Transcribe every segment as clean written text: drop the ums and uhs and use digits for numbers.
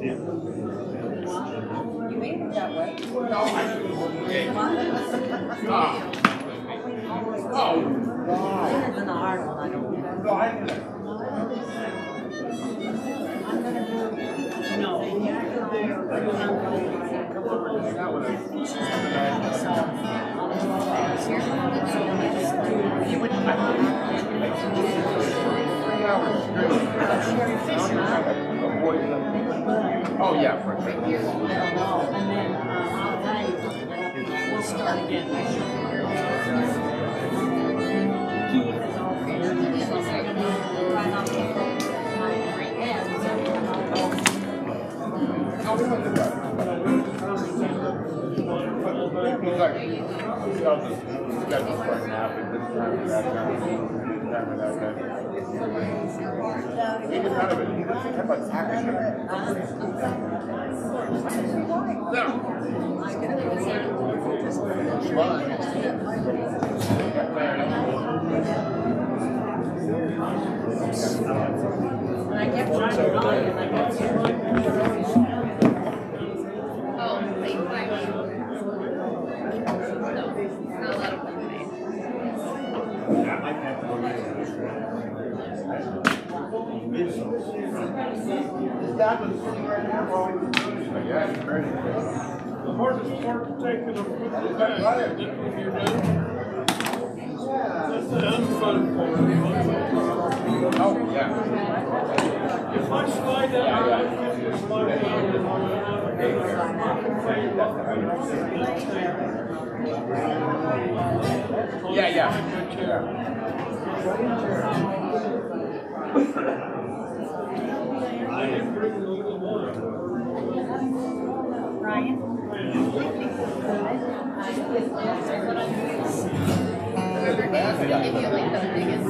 You made it that way. No, I didn't. Oh. Dinner's in the hard one, I don't think. No, I didn't. I'm gonna do no. Come over and hang out with us. You wouldn't have 3 hours straight. Oh, yeah, for sure. and then I'll tell you something. We'll start again. Keith is all figured. Right on the I'll be with the guy. He's like, I'll just schedule for a nap at this time or that time. He gets out of it. He doesn't have a taggart. I kept trying to run and I got scared. Oh, late night. No, not a lot of fun today. His dad was sitting right there while we were doing it. Yeah, he's ready. The hardest part to take it up with the bag, isn't it, when you're done? That's the unfun part. Oh, yeah. If I slide down, I can slide down. Yeah, yeah. I am bringing a little water. Ryan? Give you like the biggest,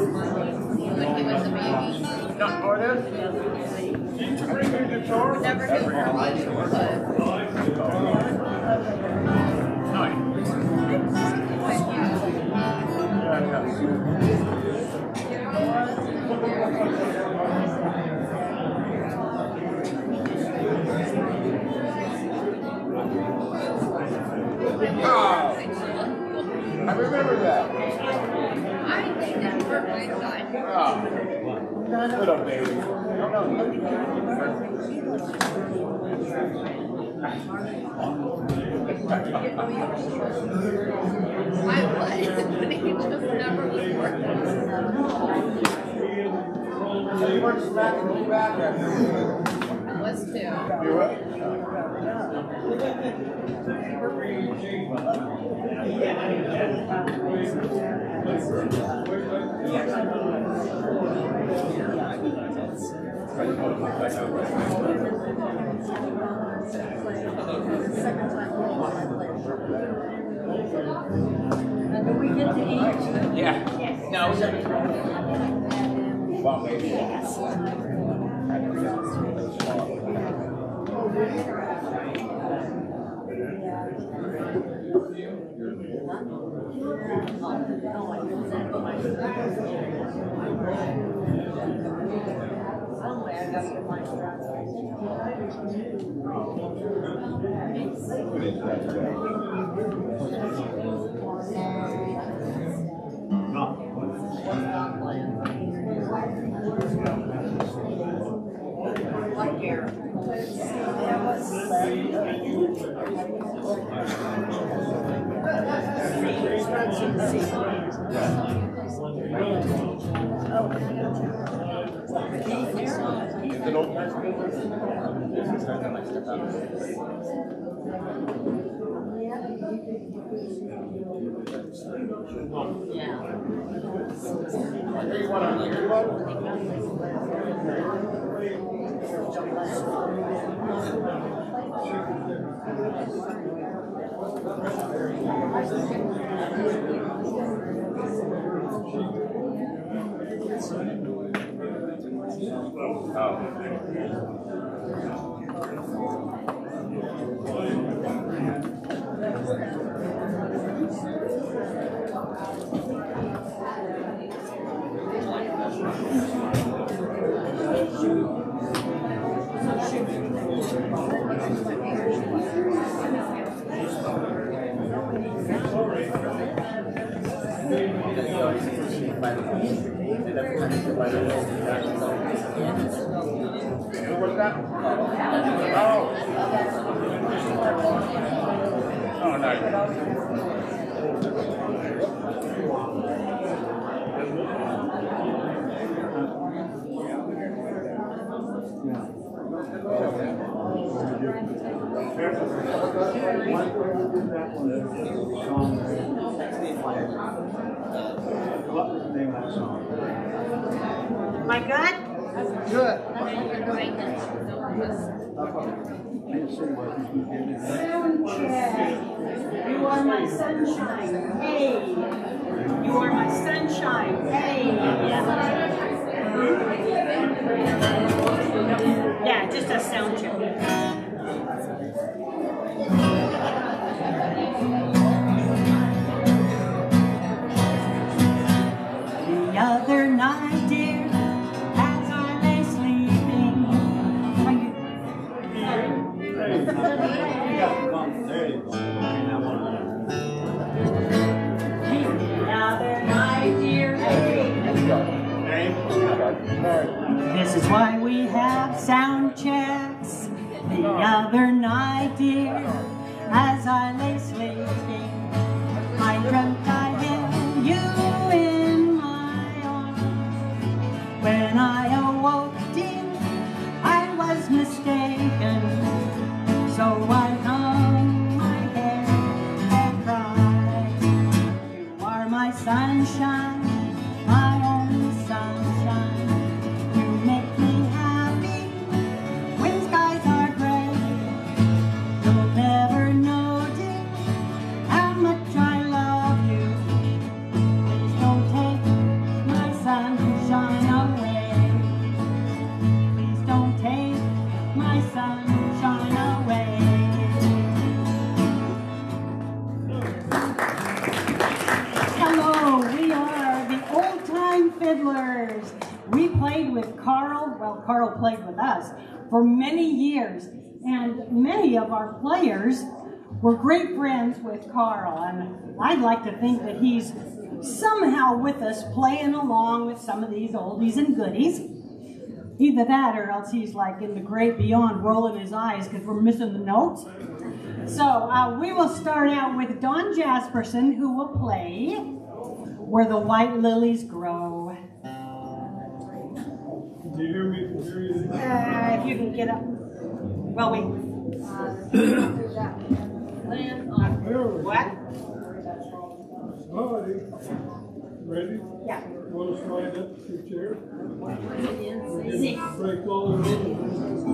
like he was a baby. No, oh, it is? Did you bring your guitar? Never knew where he was, but I remember that. I think that's for my side. Oh. Little baby. Oh, no. I was, but he just never was working. So you weren't smacking me back after you. I was too. You were? Do we get to eat? Yeah. Yes. No, well, maybe. Yes. What's that? Oh. Oh, My God? good. Sound check. You are my sunshine. Hey. You are my sunshine. Hey. Yeah, just a sound check. The other night, dear, as I lay sleeping. The other night, dear. This is why we have sound checks. The other night, dear, as I lay sleeping, I dreamt I held you in my arms. When I awoke, dear, I was mistaken. So I hung my head and cried. You are my sunshine, my only sunshine. You make me happy when skies are gray. You'll never know, dear, how much I love you. Please don't take my sunshine away. Please don't take my sunshine away. Hello, we are the Old Time Fiddlers. We played with Karl, well, Karl played with us for many years, and many of our players were great friends with Karl, and I'd like to think that he's somehow with us playing along with some of these oldies and goodies. Either that or else he's like in the great beyond rolling his eyes because we're missing the notes. So we will start out with Don Jasperson, who will play Where the White Lilies Grow. Do you hear me? If you can get up. Well, we... What? Alrighty. Ready? Yeah. Want to slide up to your chair? See. Break all the rules.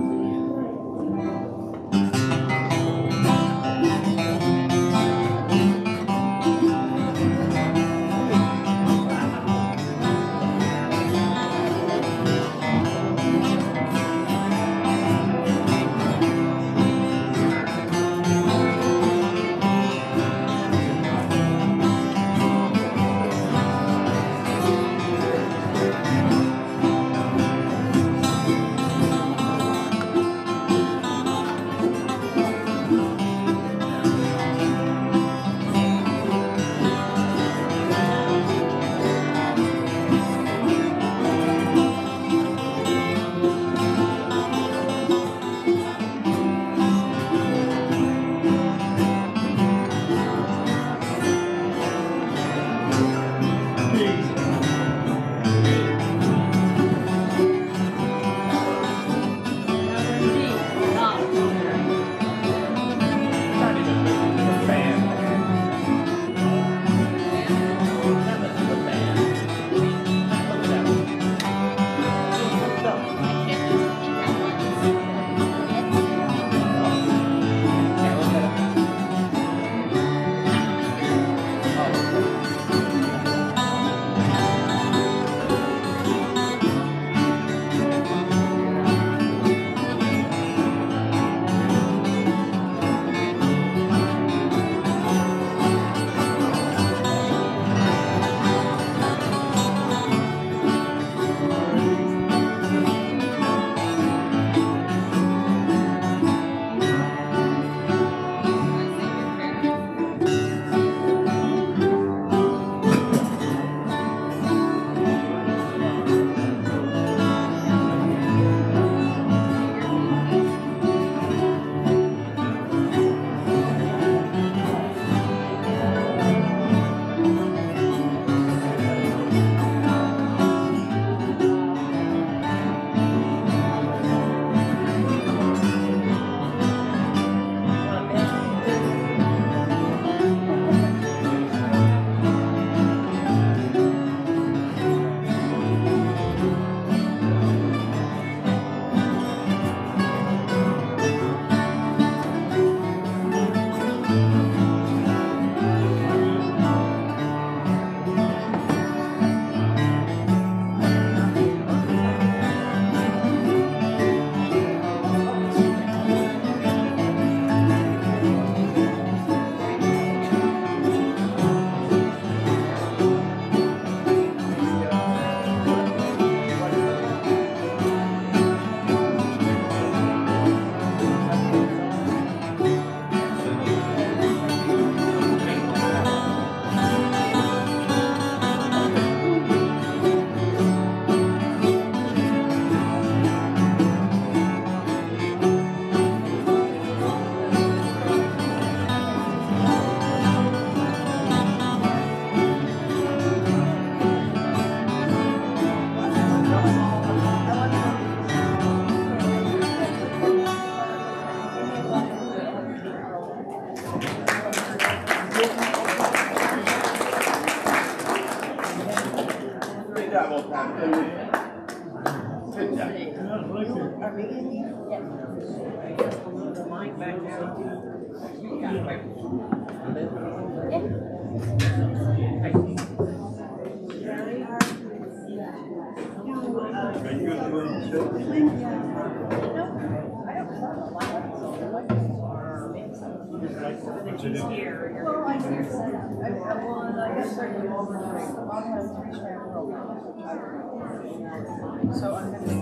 So I'm going to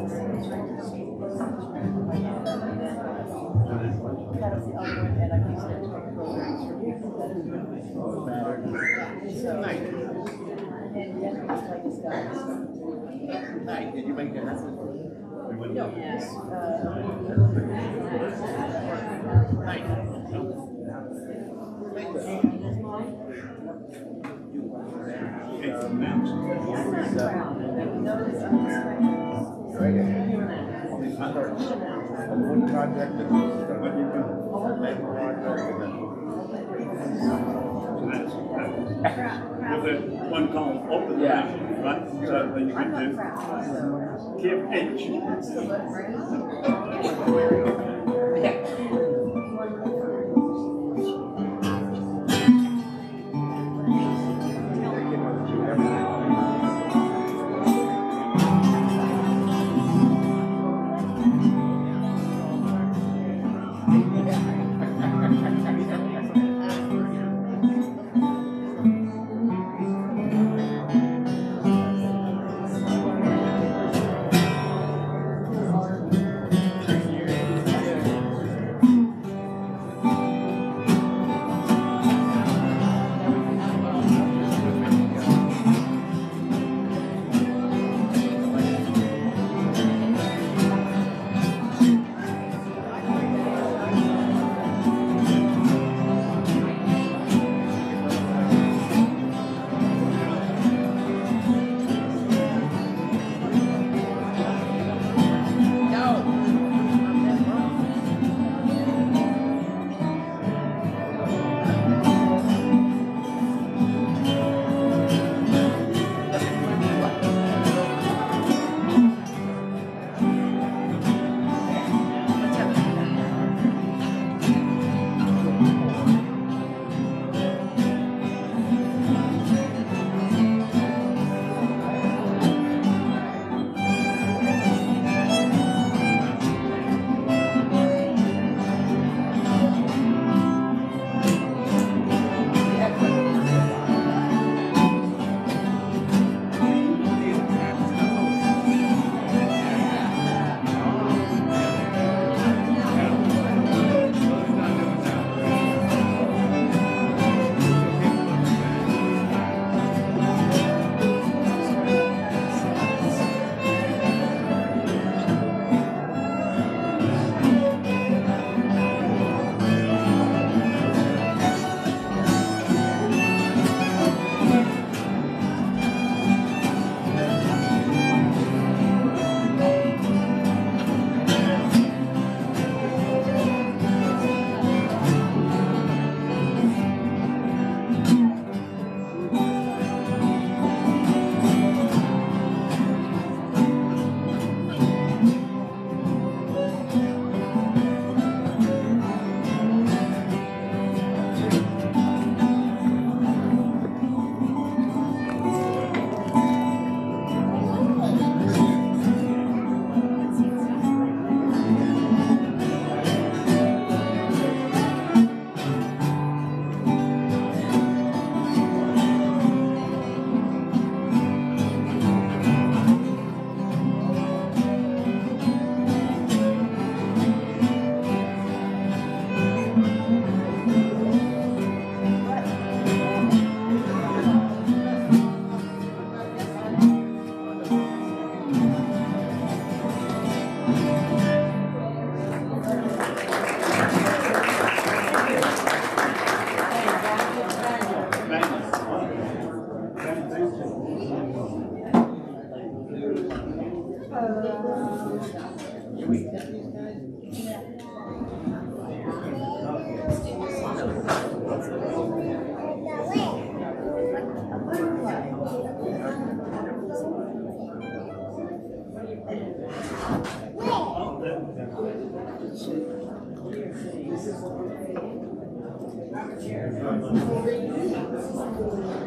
cut up the other one and I'm using it to make programs for people that are doing it. So, and yet it's like this guy. Nice. Did you make that? No, yes. One project that what you do? With that one column open, Yeah. right? So then you can do Kim H.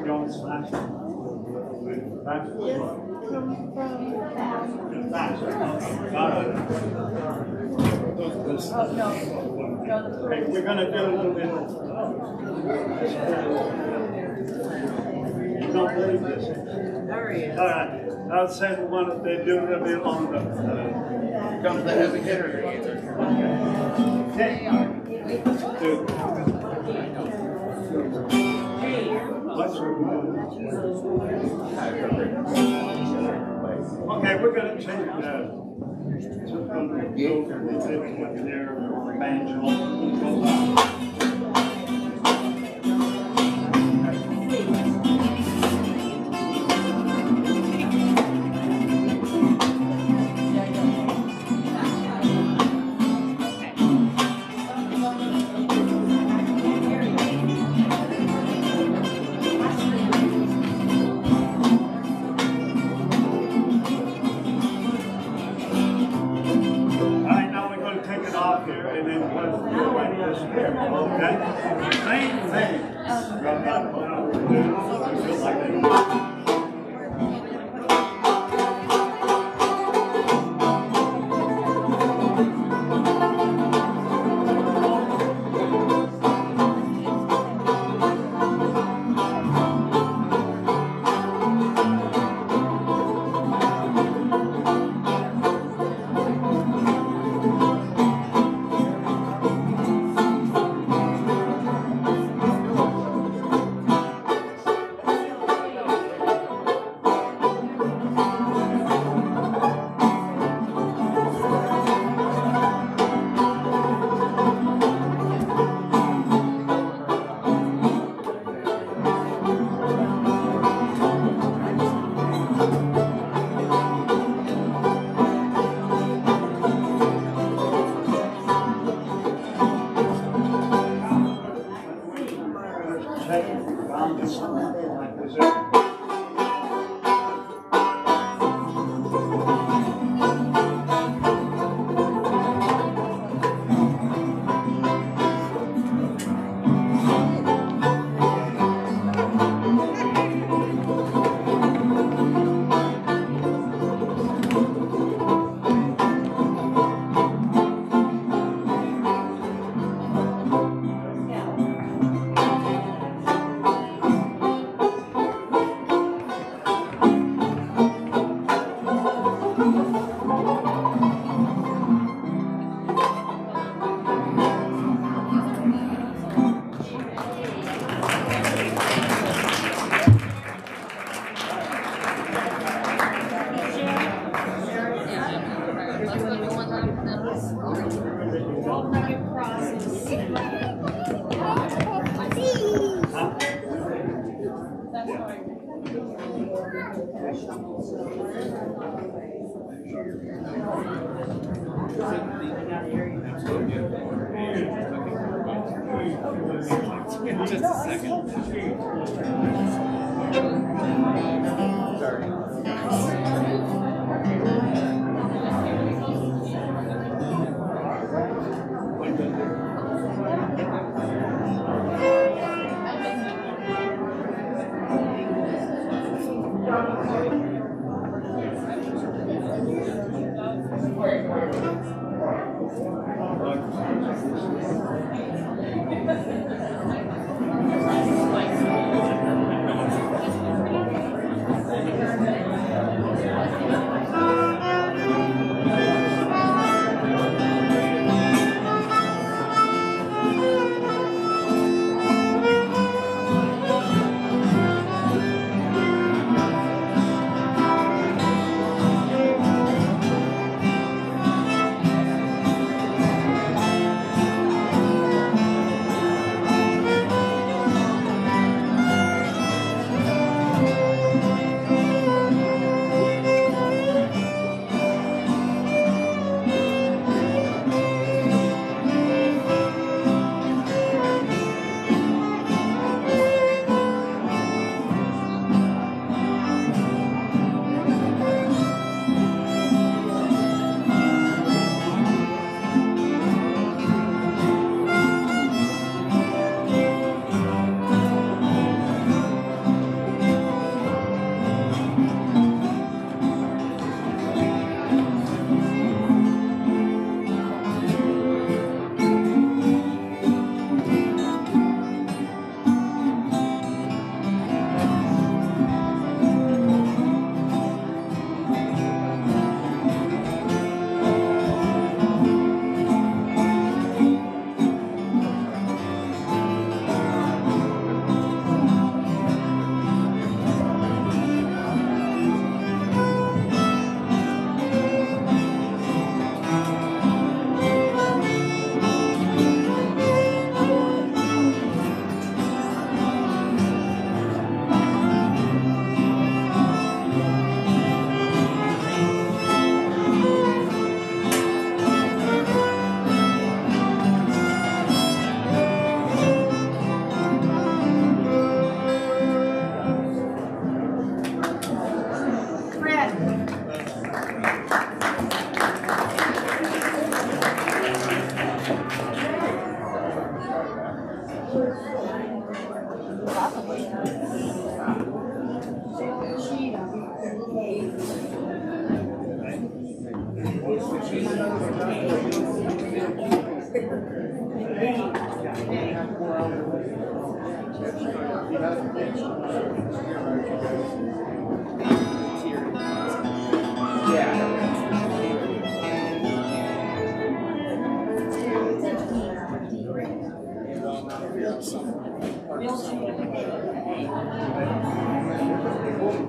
Don't smash it. Back. Okay, we're gonna do a little bit. You don't believe this? All right, I'll say the one that they do a little bit on the. Comes the heavy hitter. Okay. Okay, we're gonna change that. Okay? Same thing. Just a second.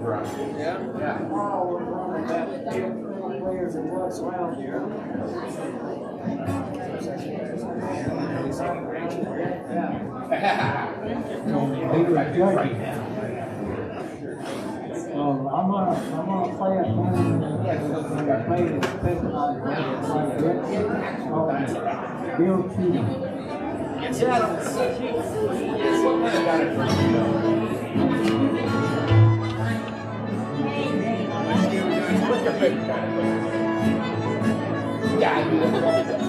Yeah. Yeah. Karl was one of the best players that was around here. He was judging. I'm gonna play a game that played in specialized Bill Cheatham. Yeah, I do that.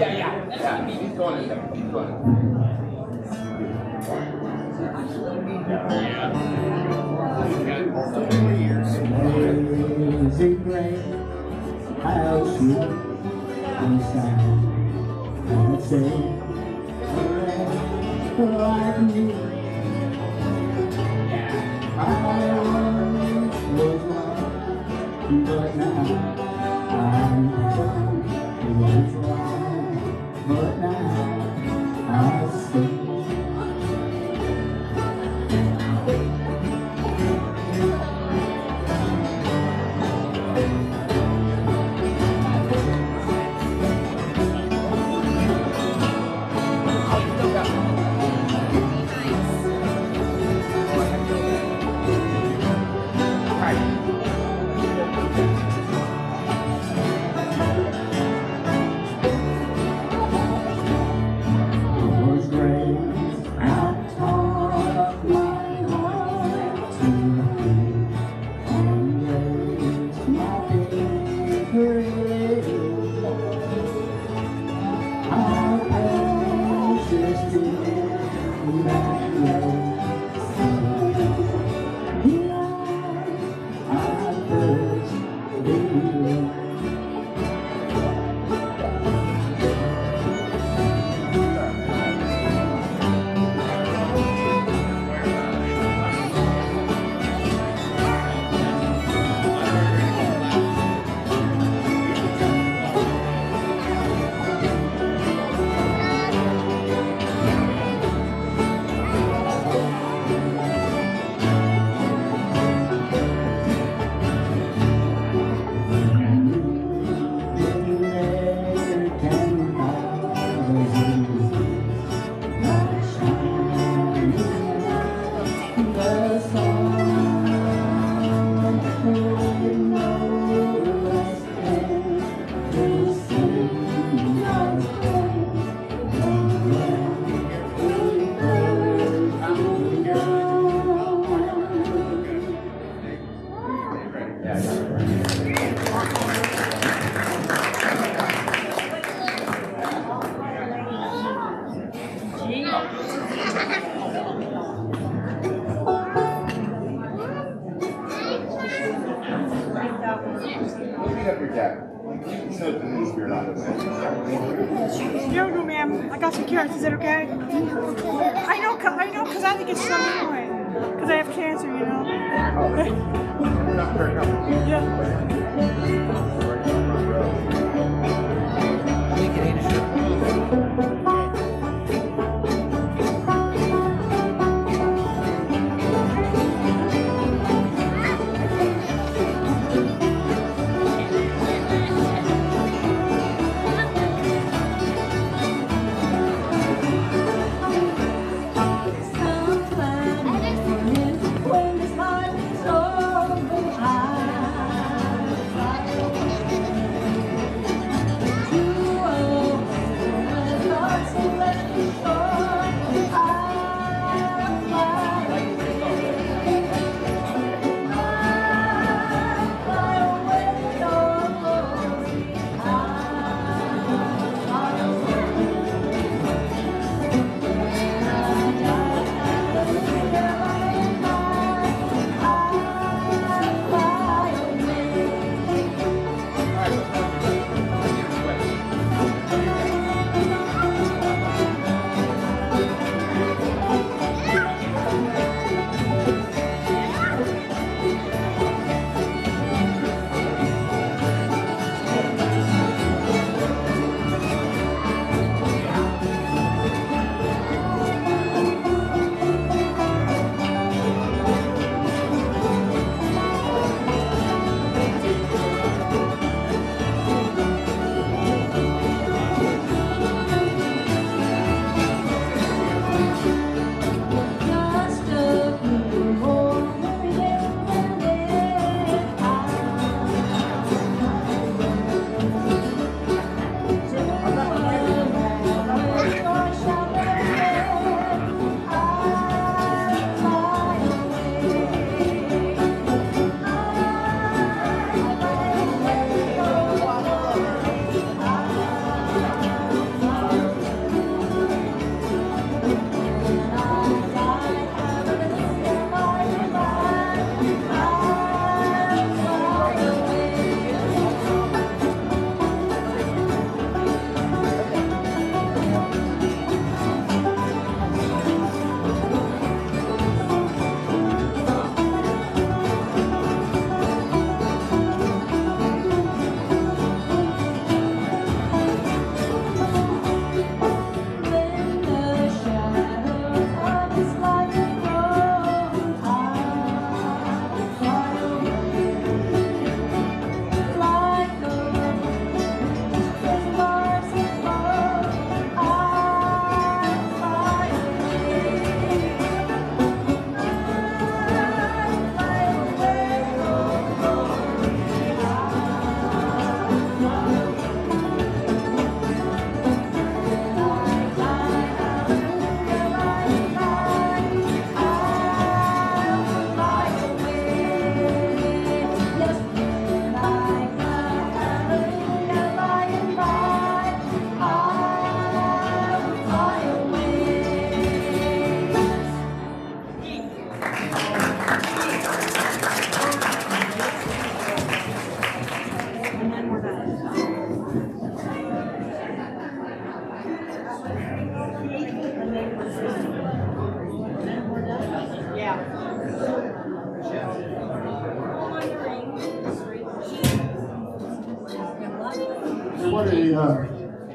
Yeah, he's going in there. He's going. Amazing grace, how sweet the sound that saved a wretch like me. I once was lost, but now I'm found. Was wrong, but now I see. Clean up your jacket. You know the new spirit on it. No, no, ma'am. I got some carrots. Is that okay? I know, because I think it's so annoying. Because I have cancer, you know. We're not very comfortable. Yeah.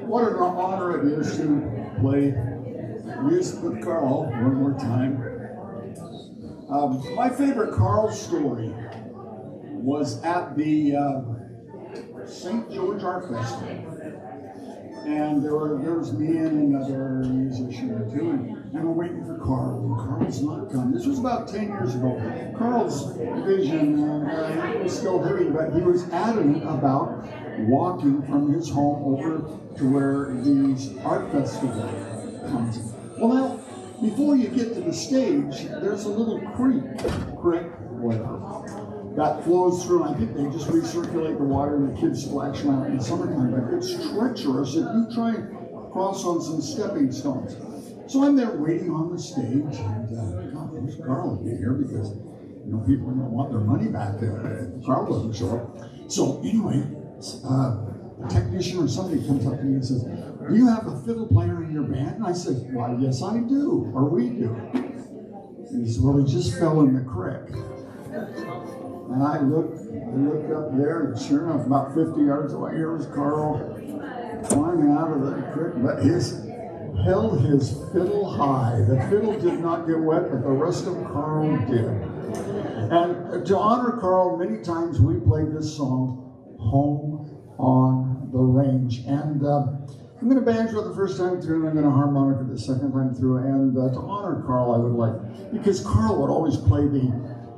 What an honor it is to play music with Karl one more time. My favorite Karl story was at the St. George Art Festival. And there was me and another musician or two, and we're waiting for Karl, and Karl's not come. This was about 10 years ago. Karl's vision was still hurting, but he was adamant about walking from his home over to where these art festival comes. Well, now, before you get to the stage, there's a little creek, whatever, that flows through. I think they just recirculate the water and the kids splash around in the summertime, but it's treacherous if you try and cross on some stepping stones. So I'm there waiting on the stage, and God, who's Karl here? Because You know, people don't want their money back. Karl doesn't show up. So anyway, a technician or somebody comes up to me and says, "Do you have a fiddle player in your band?" And I said, "Why, yes, I do, or we do." And he said, "Well, he just fell in the creek." And I looked up there, and sure enough, about 50 yards away, here was Karl climbing out of the creek, but held his fiddle high. The fiddle did not get wet, but the rest of Karl did. And to honor Karl, many times we played this song, "Home on the Range." And I'm going to banjo the first time through, and I'm going to harmonica the second time through. And to honor Karl, I would like, because Karl would always play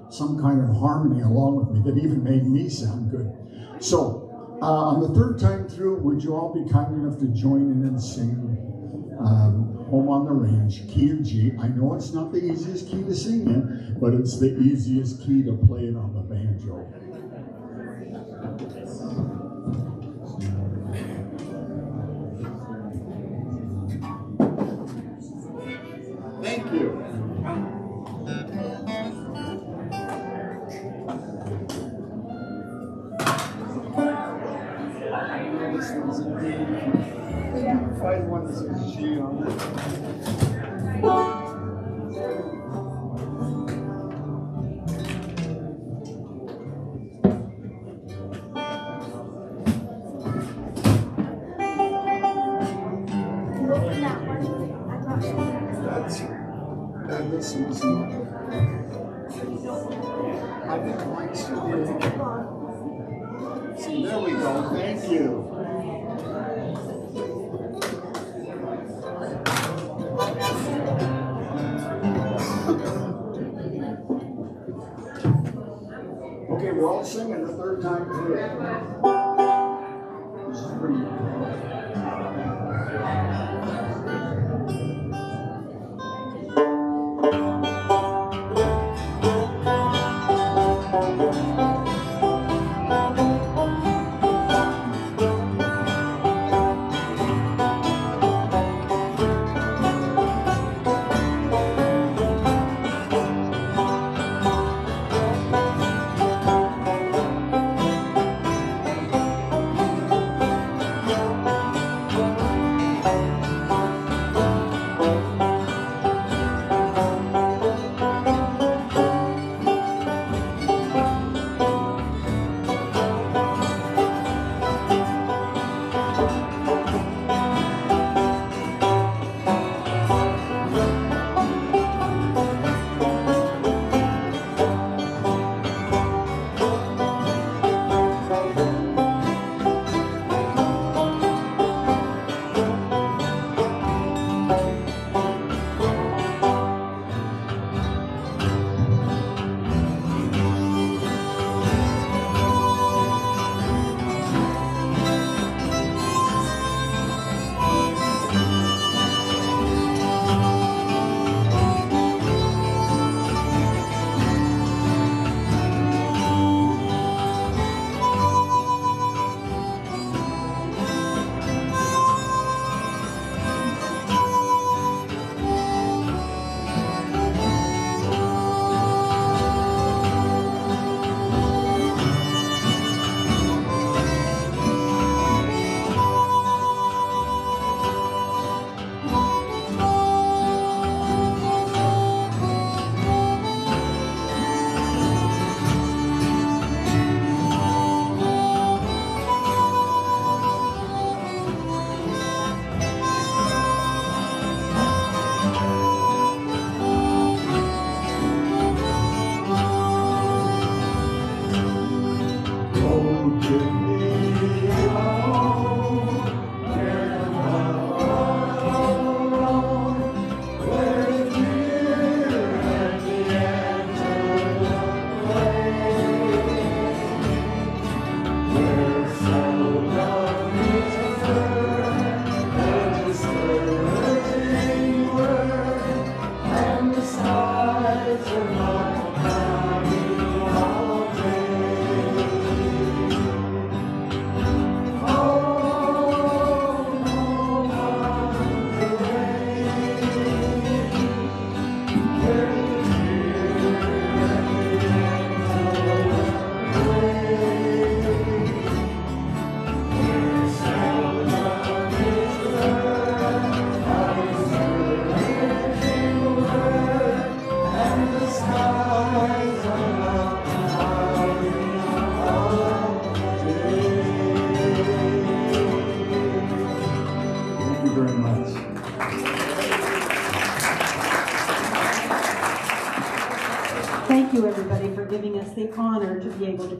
some kind of harmony along with me that even made me sound good. So on the third time through, would you all be kind enough to join in and sing Home on the Range, key of G. I know it's not the easiest key to sing in, but it's the easiest key to play it on the banjo. Thank you. This one's a D. 5-1 is a G on it. This one's not. I think mine's too big. So there we go. Thank you. Okay, we're all singing the third time through. This is for you.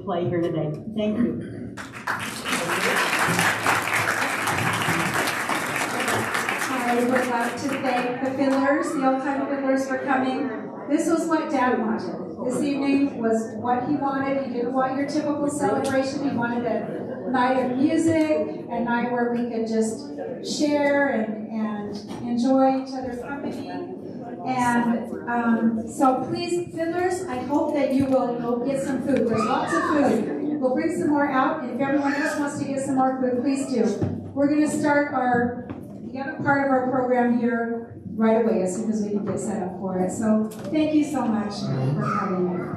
play here today. Thank you. I would like to thank the fiddlers, the old-time fiddlers, for coming. This was what Dad wanted. This evening was what he wanted. He didn't want your typical celebration. He wanted a night of music, a night where we could just share and enjoy each other's company. And so please, fiddlers, I hope that you will go get some food. There's lots of food. We'll bring some more out, and if everyone else wants to get some more food, please do. We're going to start the other part of our program here right away as soon as we can get set up for it. So thank you so much for coming.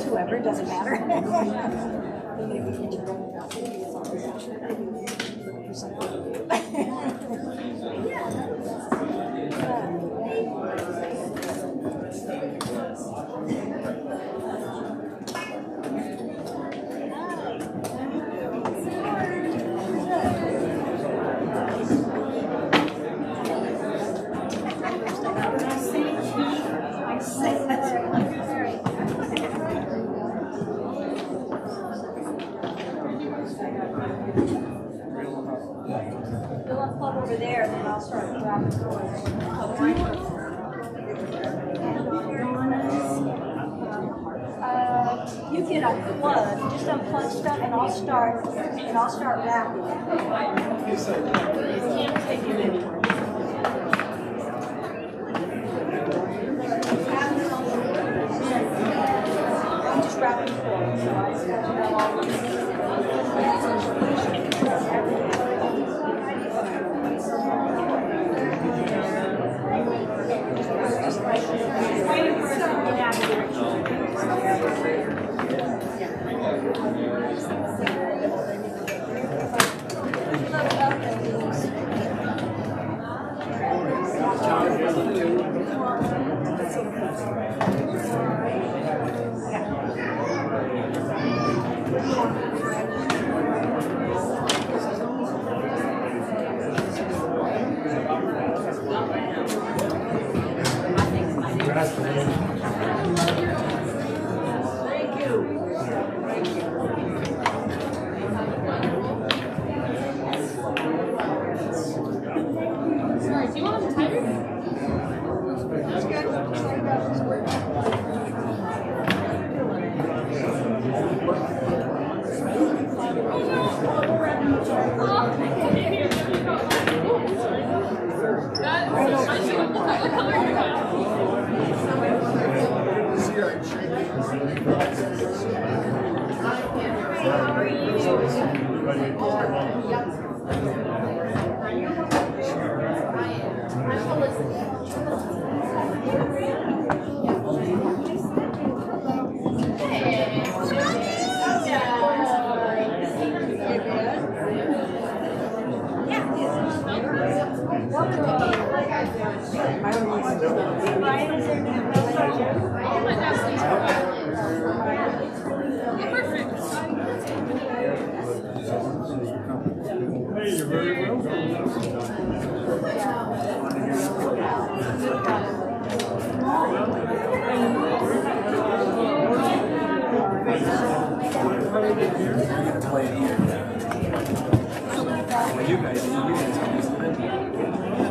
Whoever, it doesn't matter. Over there, and then I'll start dropping. unplug, just unplug stuff, and I'll start rapping. Can't take it anywhere. I'm just rapping forward, so I just got to know all of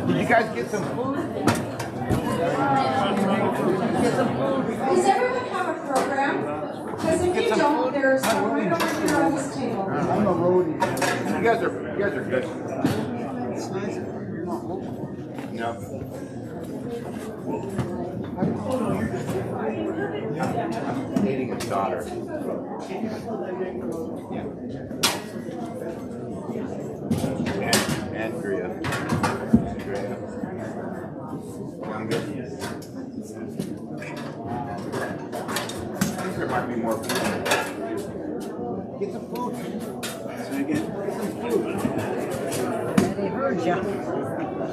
Did you guys get some food? Does everyone have a program? Because if you don't, there's one right over here on this table. I'm a roadie. You guys are good. No. I'm dating his daughter. Yeah. Andrea. Younger. I think there might be more food. Get some food. Say again. Get some food. They heard you.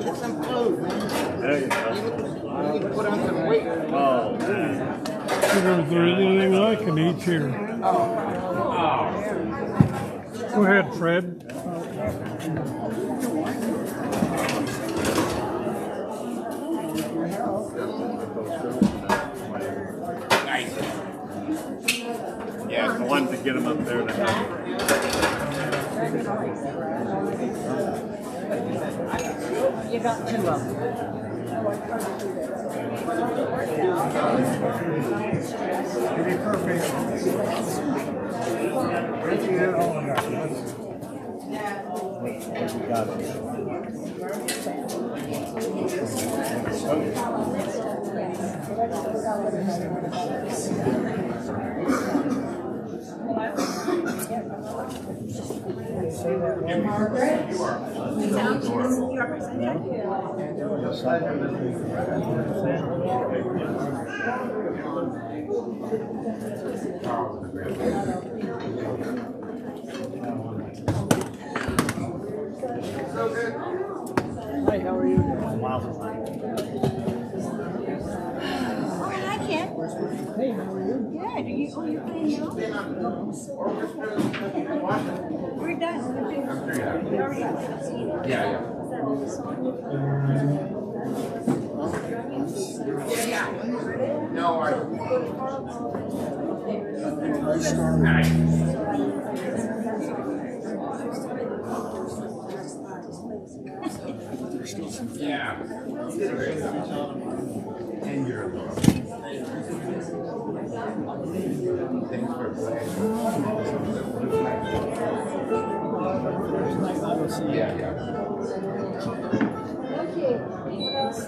Get some food, man. There you go. You need to put on some weight. Oh, man. There's anything I can eat here. Go ahead, Fred. Nice. Yeah, it's the one to get them up there now. You got two of them. It'd be perfect. Got it. Margaret? Hi, how are you? Hi, Ken. Hey, how are you? Yeah, do you playing now? We're done. We already got it. Yeah. No, yeah. And you're alone. Thanks for playing. Yeah, yeah.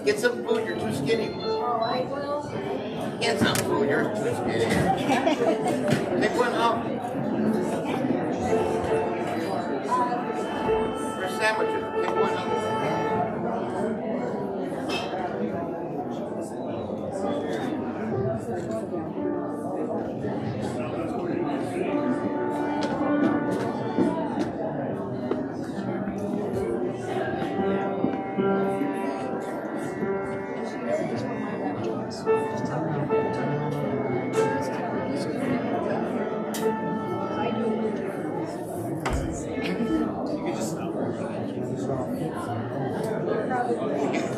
Get some food, you're too skinny. Get some food, you're too skinny. Pick one up. For sandwiches, pick one up.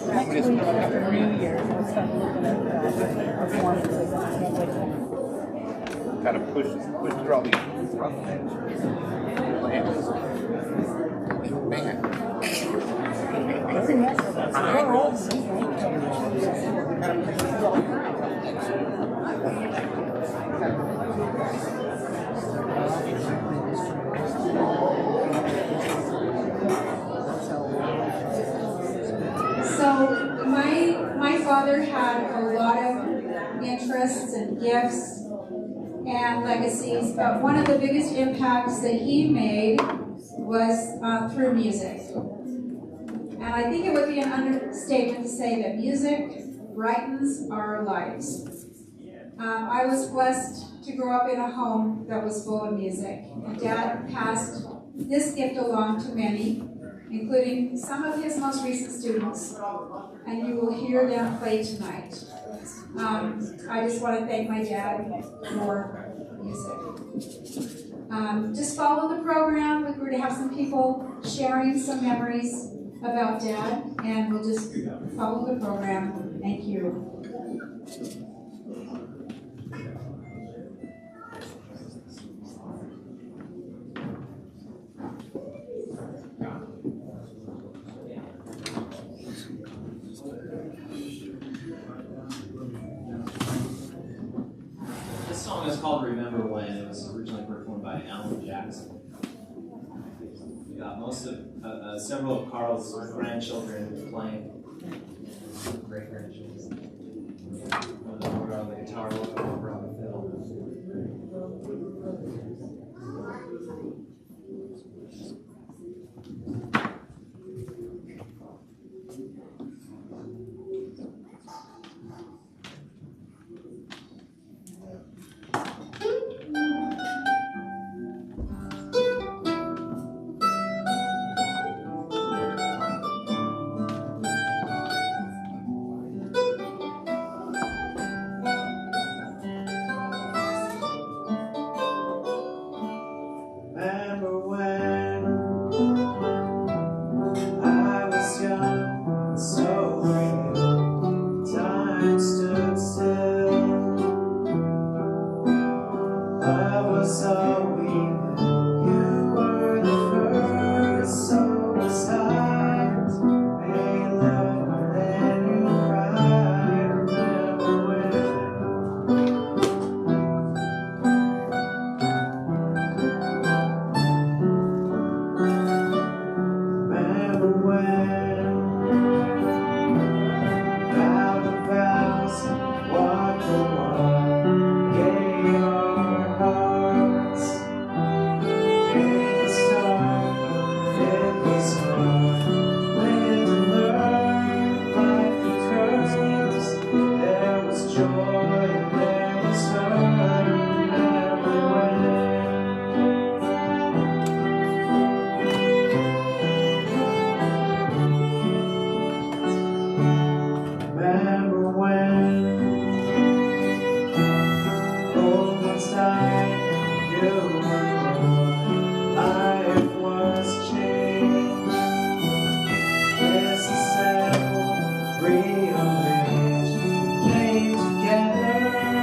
Next week after New Year, we'll start looking at performances. Gotta push through all these rough things. Man. So my father had a lot of interests and gifts and legacies, but one of the biggest impacts that he made was through music. And I think it would be an understatement to say that music brightens our lives. I was blessed to grow up in a home that was full of music. And Dad passed this gift along to many, including some of his most recent students, and you will hear them play tonight. I just want to thank my dad for music. Just follow the program. We're going to have some people sharing some memories about Dad, and we'll just follow the program. Thank you. This song is called Remember When. It was originally performed by Alan Jackson. We got most of, several of Karl's grandchildren playing. Great grandchildren. One over on the guitar, one over on the fiddle. Remember when I was young, so real, time stood still. Love was all we knew. You were the first, so was I. Made love and then you cried. Remember when? Remember when, vowed the vows, walked the walk, gave our hearts, gave the start, it was hard, lived and learned, life and curves, there was joy and there was hurt. Remember when. Remember when old ones died, new ones born, life was changed. Disassembled, rearranged, came together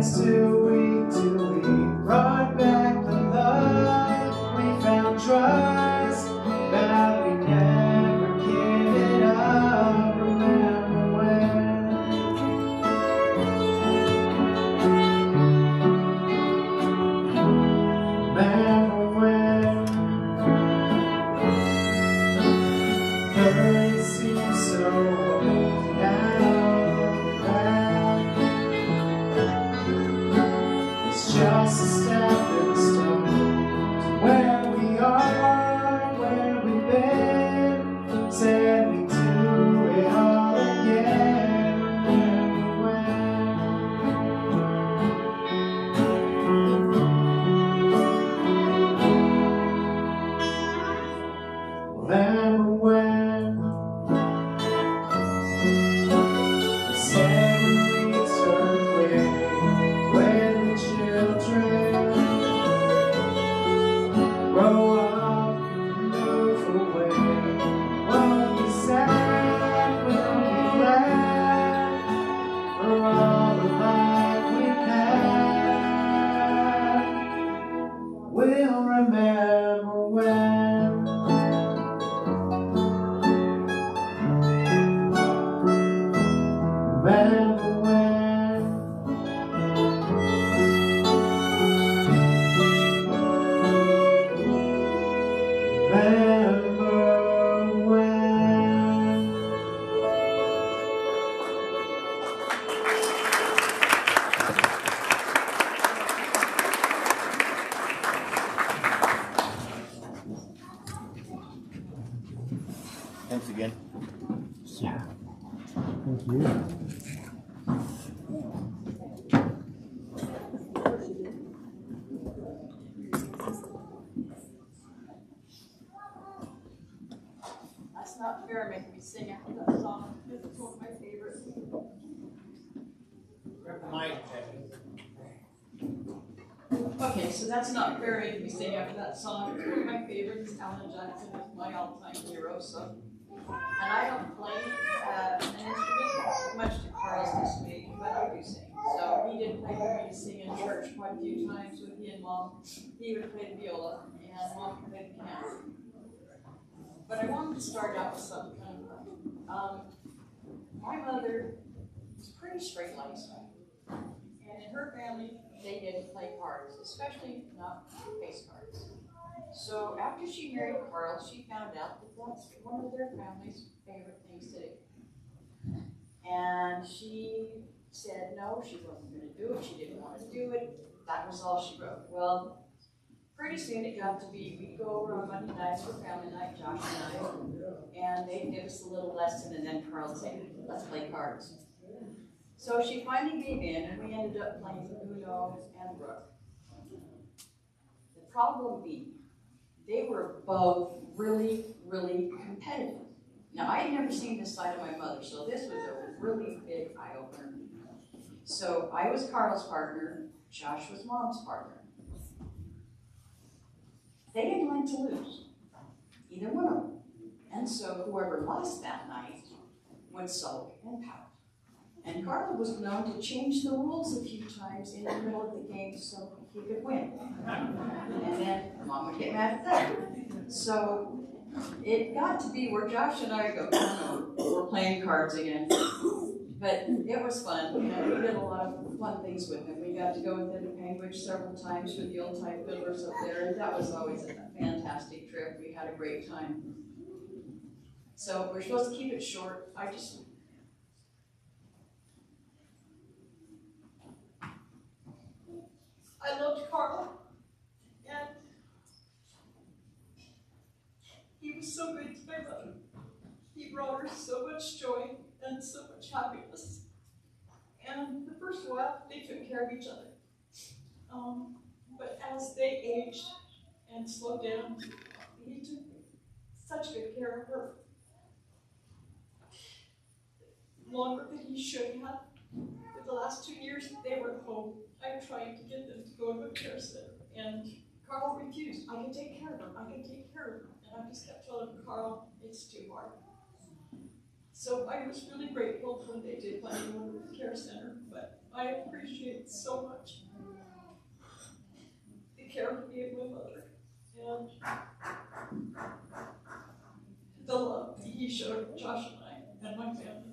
hands too weak till we brought back the love. We found trust that we never give it up. Remember when? Remember when? It seems so old now that it's just a stepping stone to where we are, where we've been. Said we do it all again. Remember when? We said when we turn away, when the children grow up and move away, won't be sad, we'll be glad for all the life we've had. We'll remember when. Remember when? Remember when? Thanks again. Thank you. That's not fair making me sing after that song. It's one of my favorites. Okay, so that's not fair making me sing after that song. It's one of my favorites. Alan Jackson is my all-time hero. So, and I don't play an instrument, much to Karl's dismay, but I do sing. So he did play for me to sing in church quite a few times with me and Mom. He would play the viola, and Mom would play the piano. But I wanted to start out with something kind of fun. My mother was pretty straight-laced, and in her family, they didn't play cards, especially not face cards. So after she married Karl, she found out that that's one of their family's favorite things to do. And she said no, she wasn't going to do it, she didn't want to do it, that was all she wrote. Well, pretty soon it got to be, we'd go over on Monday nights for family night, Josh and I, and they'd give us a little lesson, and then Karl would say, let's play cards. So she finally gave in, and we ended up playing Uno and Rook. The problem being, they were both really, really competitive. Now, I had never seen this side of my mother, so this was a really big eye-opener. So I was Karl's partner, Josh was Mom's partner. They didn't like to lose, either one of them. And so whoever lost that night would sulk and pout. And Karl was known to change the rules a few times in the middle of the game so he could win. And then Mom would get mad at that. So it got to be where Josh and I go, no, we're playing cards again. But it was fun. You know, we did a lot of fun things with him. We got to go with him to Cambridge several times with the old-time fiddlers up there. That was always a fantastic trip. We had a great time. So we're supposed to keep it short. I loved Karl, and he was so good to my mother. He brought her so much joy and so much happiness. And the first while, they took care of each other. But as they aged and slowed down, he took such good care of her. Longer than he should have. For the last 2 years, they were home. I tried to get them to go to a care center, and Karl refused. I can take care of her. I can take care of her. And I just kept telling Karl, it's too hard. So I was really grateful when they did let me go to the care center, but I appreciate so much the care of me and my mother, and the love that he showed Josh and I and my family.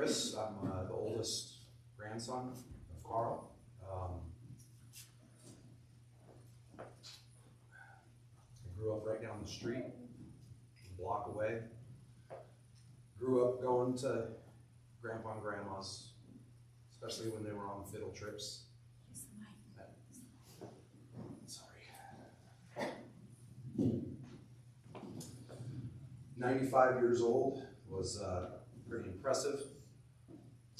Chris. I'm the oldest grandson of Karl. grew up right down the street, a block away. Grew up going to Grandpa and Grandma's, especially when they were on fiddle trips. Sorry. 95 years old was pretty impressive.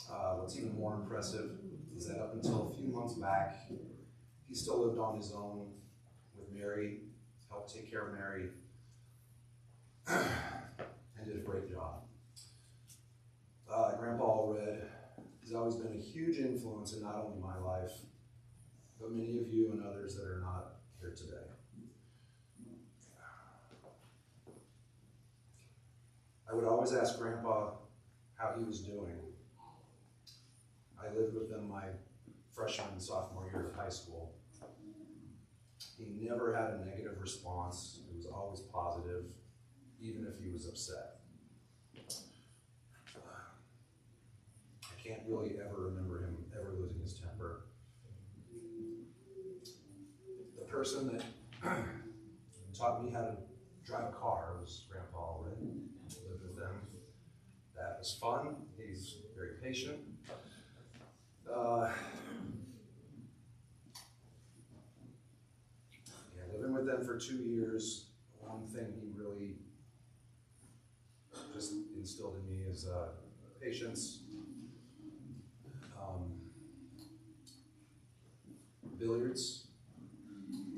What's even more impressive is that up until a few months back, he still lived on his own with Mary, helped take care of Mary, and did a great job. Grandpa Allred has always been a huge influence in not only my life, but many of you and others that are not here today. I would always ask Grandpa how he was doing. I lived with him my freshman and sophomore year of high school. He never had a negative response. It was always positive, even if he was upset. I can't really ever remember him ever losing his temper. The person that taught me how to drive a car was Grandpa Allred. I lived with him. That was fun. He's very patient. Living with them for 2 years, one thing he really just instilled in me is patience. Billiards.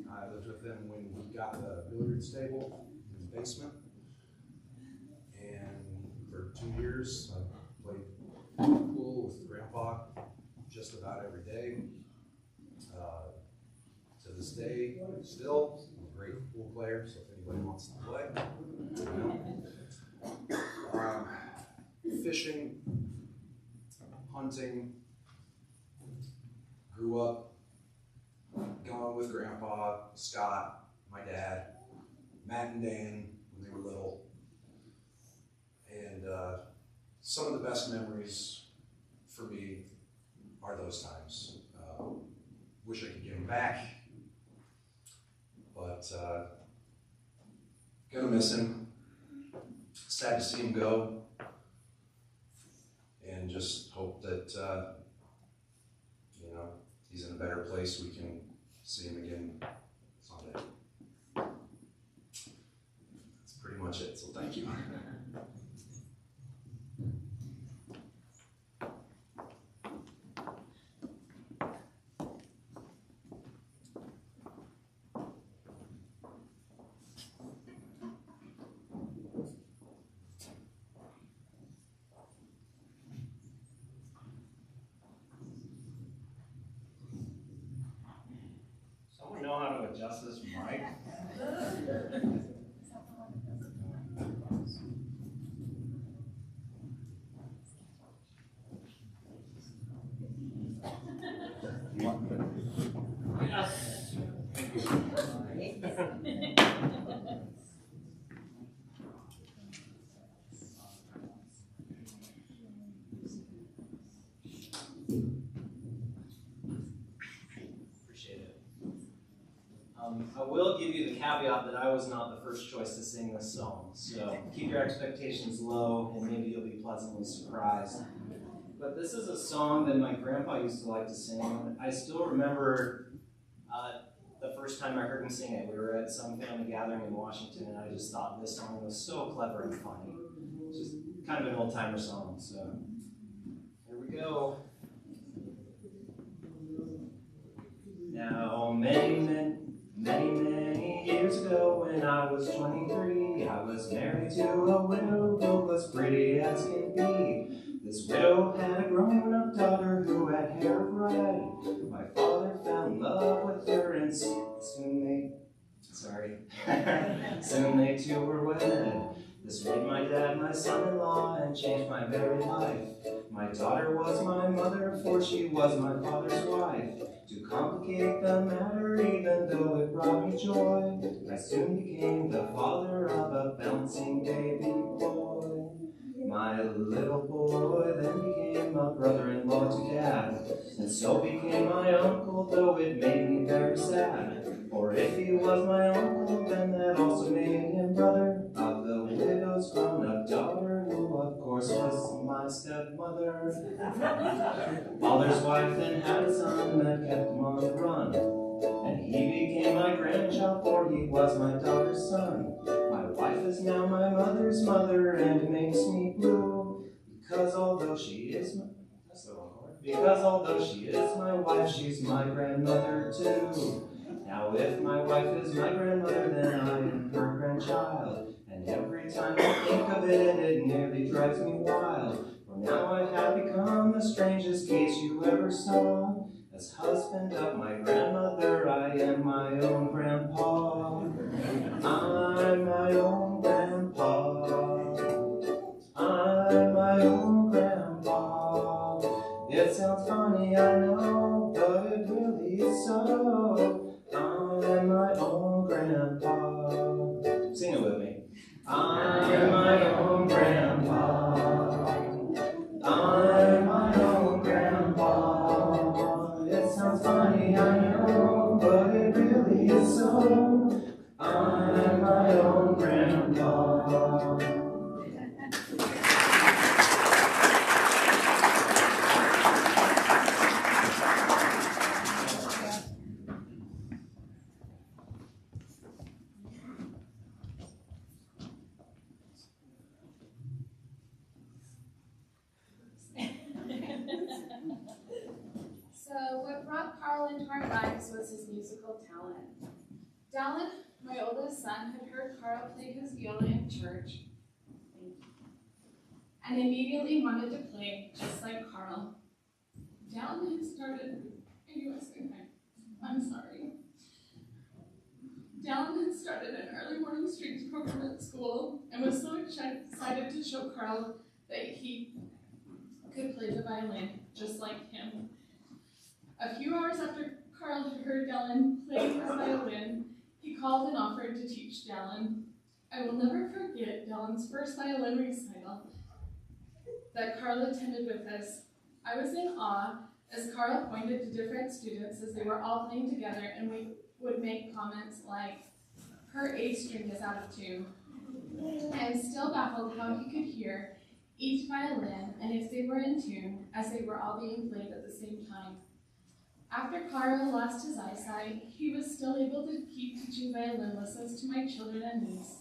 I lived with him when he got the billiards table in the basement. And for 2 years, I played pool with Grandpa just about every day. To this day, still, I'm a great pool player, so if anybody wants to play. Fishing, hunting, grew up going with Grandpa, Scott, my dad, Matt and Dan when they were little. And some of the best memories for me are those times. Wish I could give them back, but gonna miss him. Sad to see him go, and just hope that he's in a better place. We can see him again someday. That's pretty much it. So thank you. Know how to adjust this mic? I will give you the caveat that I was not the first choice to sing this song, so keep your expectations low and maybe you'll be pleasantly surprised. But this is a song that my grandpa used to like to sing. I still remember the first time I heard him sing it. We were at some family gathering in Washington and I just thought this song was so clever and funny. It's just kind of an old-timer song, so here we go. Now, many years ago when I was 23, I was married to a widow who was pretty as can be. This widow had a grown-up daughter who had hair of red. My father fell in love with her and soon they two were wed. This made my dad my son-in-law and changed my very life. My daughter was my mother, for she was my father's wife. To complicate the matter, even though it brought me joy, I soon became the father of a bouncing baby boy. My little boy then became a brother-in-law to Dad, and so became my uncle, though it made me very sad. For if he was my uncle, then that also my stepmother. Father's wife then had a son that kept him on the run. And he became my grandchild, for he was my daughter's son. My wife is now my mother's mother, and makes me blue. Because although she is my... That's the wrong word. Because although she is my wife, she's my grandmother too. Now if my wife is my grandmother, then I am her grandchild. And every time I think of it, it nearly drives me wild. For now I have become the strangest case you ever saw. As husband of my grandmother, I am my own grandpa. I'm my own grandpa. I'm my own grandpa. It sounds funny, I know, but it really is so. I'm my own grandpa. Sing it with me. I'm my own grandpa. I'm my own grandpa. It sounds funny, I know, but it really is so. I'm my own grandpa. So what brought Karl into our lives was his musical talent. Donna, my oldest son, had heard Karl play his viola in church and immediately wanted to play just like Karl. Donna had started, I'm sorry. Dallin had started an early morning strings program at school and was so excited to show Karl that he could play the violin just like him. A few hours after Karl had heard Dallin play his violin, he called and offered to teach Dallin. I will never forget Dallin's first violin recital that Karl attended with us. I was in awe as Karl pointed to different students as they were all playing together, and we would make comments like, her A string is out of tune. I am still baffled how he could hear each violin and if they were in tune as they were all being played at the same time. After Karl lost his eyesight, he was still able to keep teaching violin lessons to my children and niece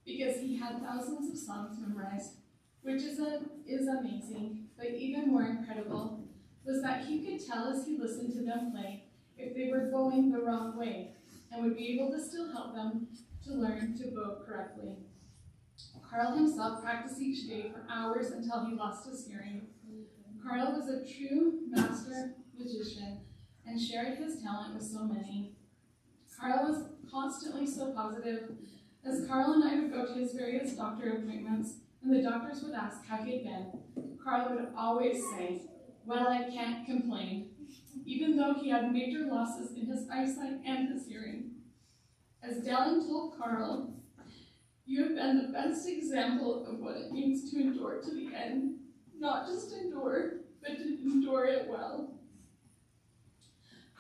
because he had thousands of songs memorized, which is amazing, but even more incredible was that he could tell as he listened to them play if they were going the wrong way and would be able to still help them to learn to bow correctly. Karl himself practiced each day for hours until he lost his hearing. Karl was a true master musician and shared his talent with so many. Karl was constantly so positive. As Karl and I would go to his various doctor appointments and the doctors would ask how he had been, Karl would always say, "Well, I can't complain," even though he had major losses in his eyesight and his hearing. As Dallin told Karl, "You have been the best example of what it means to endure to the end. Not just endure, but to endure it well."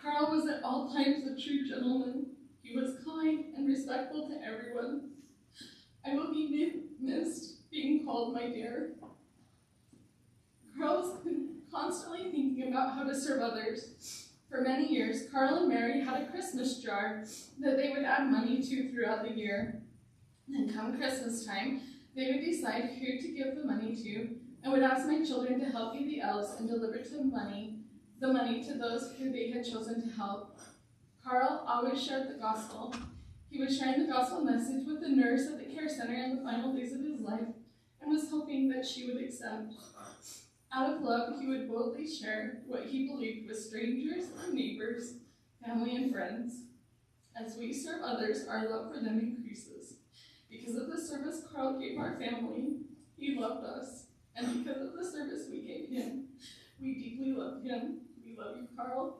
Karl was at all times a true gentleman. He was kind and respectful to everyone. I will be missed being called my dear. Karl was constantly thinking about how to serve others. For many years, Karl and Mary had a Christmas jar that they would add money to throughout the year. Then come Christmas time, they would decide who to give the money to and would ask my children to help feed the elves and deliver the money to those who they had chosen to help. Karl always shared the gospel. He was sharing the gospel message with the nurse at the care center in the final days of his life and was hoping that she would accept. Out of love, he would boldly share what he believed with strangers and neighbors, family and friends. As we serve others, our love for them increases. Because of the service Karl gave our family, he loved us. And because of the service we gave him, we deeply love him. We love you, Karl.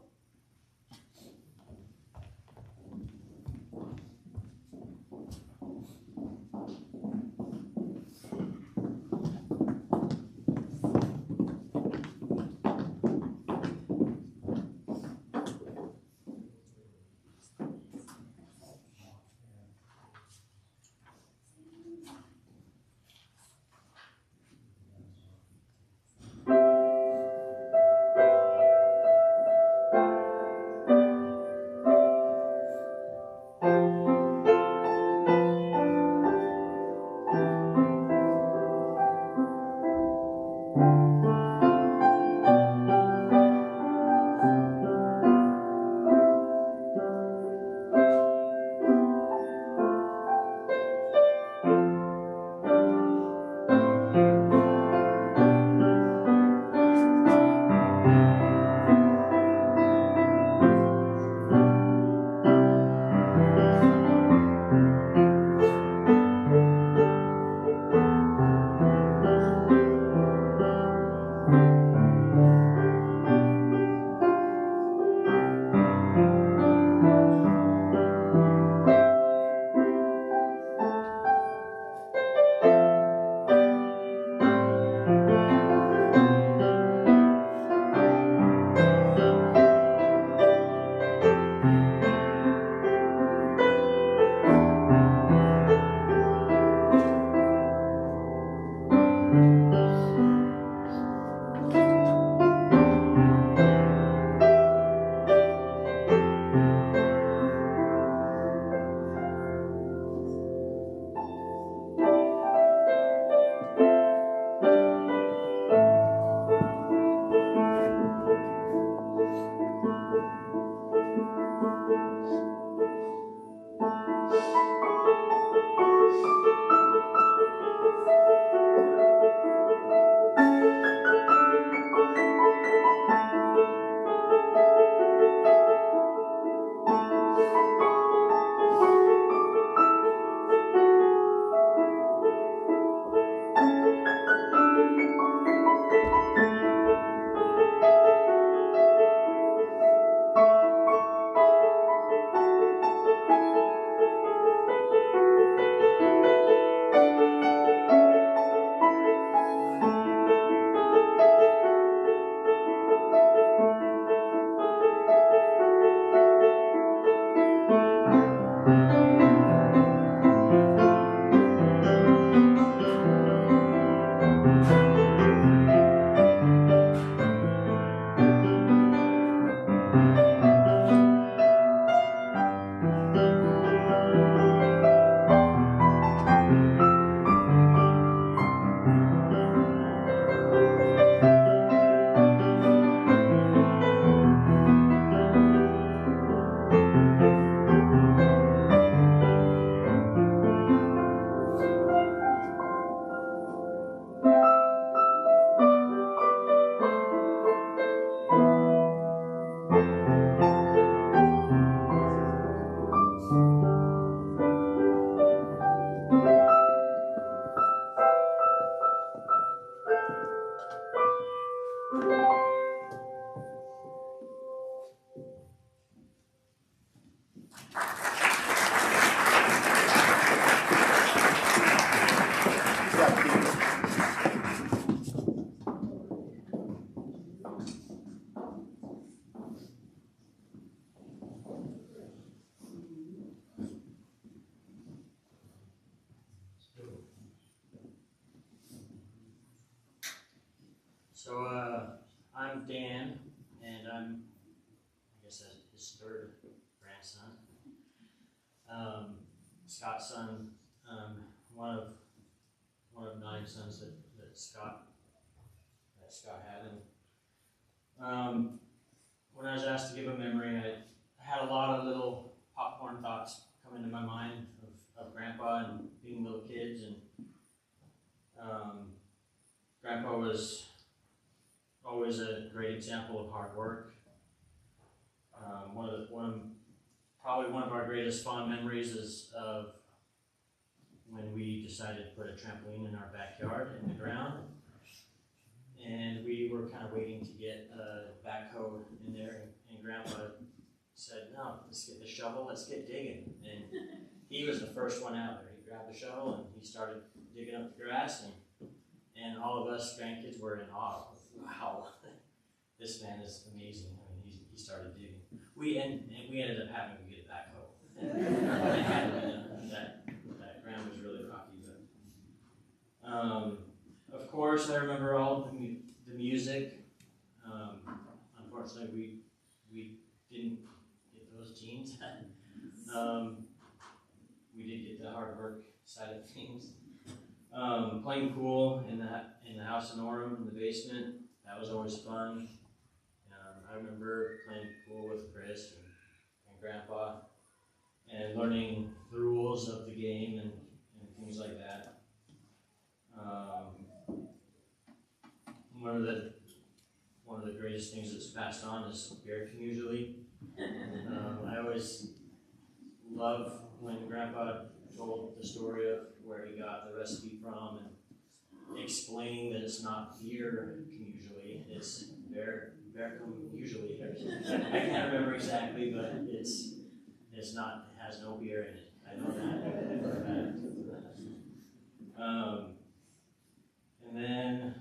So I'm Dan, and I'm, I guess, his third grandson. Scott's son, one of 9 sons that Scott had. And when I was asked to give a memory, I had a lot of little popcorn thoughts come into my mind of Grandpa and being little kids. And Grandpa was always a great example of hard work. Probably one of our greatest fond memories is of when we decided to put a trampoline in our backyard in the ground. And we were kind of waiting to get a backhoe in there, and Grandpa said, "No, let's get the shovel, let's get digging." And he was the first one out there. He grabbed the shovel and he started digging up the grass, and all of us grandkids were in awe. Wow, this man is amazing. I mean, he started digging. We ended up having to get a backhoe. It had to be done. That ground was really rocky. But of course, I remember all of the music. Unfortunately, we didn't get those genes. We did get the hard work side of things. Playing pool in the house in Orem in the basement, that was always fun. I remember playing pool with Chris and Grandpa and learning the rules of the game and things like that. One of the greatest things that's passed on is beer usually. I always love when Grandpa told the story of where he got the recipe from and explaining that it's not beer usually, it's beer usually. I can't remember exactly, but it's not, it has no beer in it. I know that for a fact. And then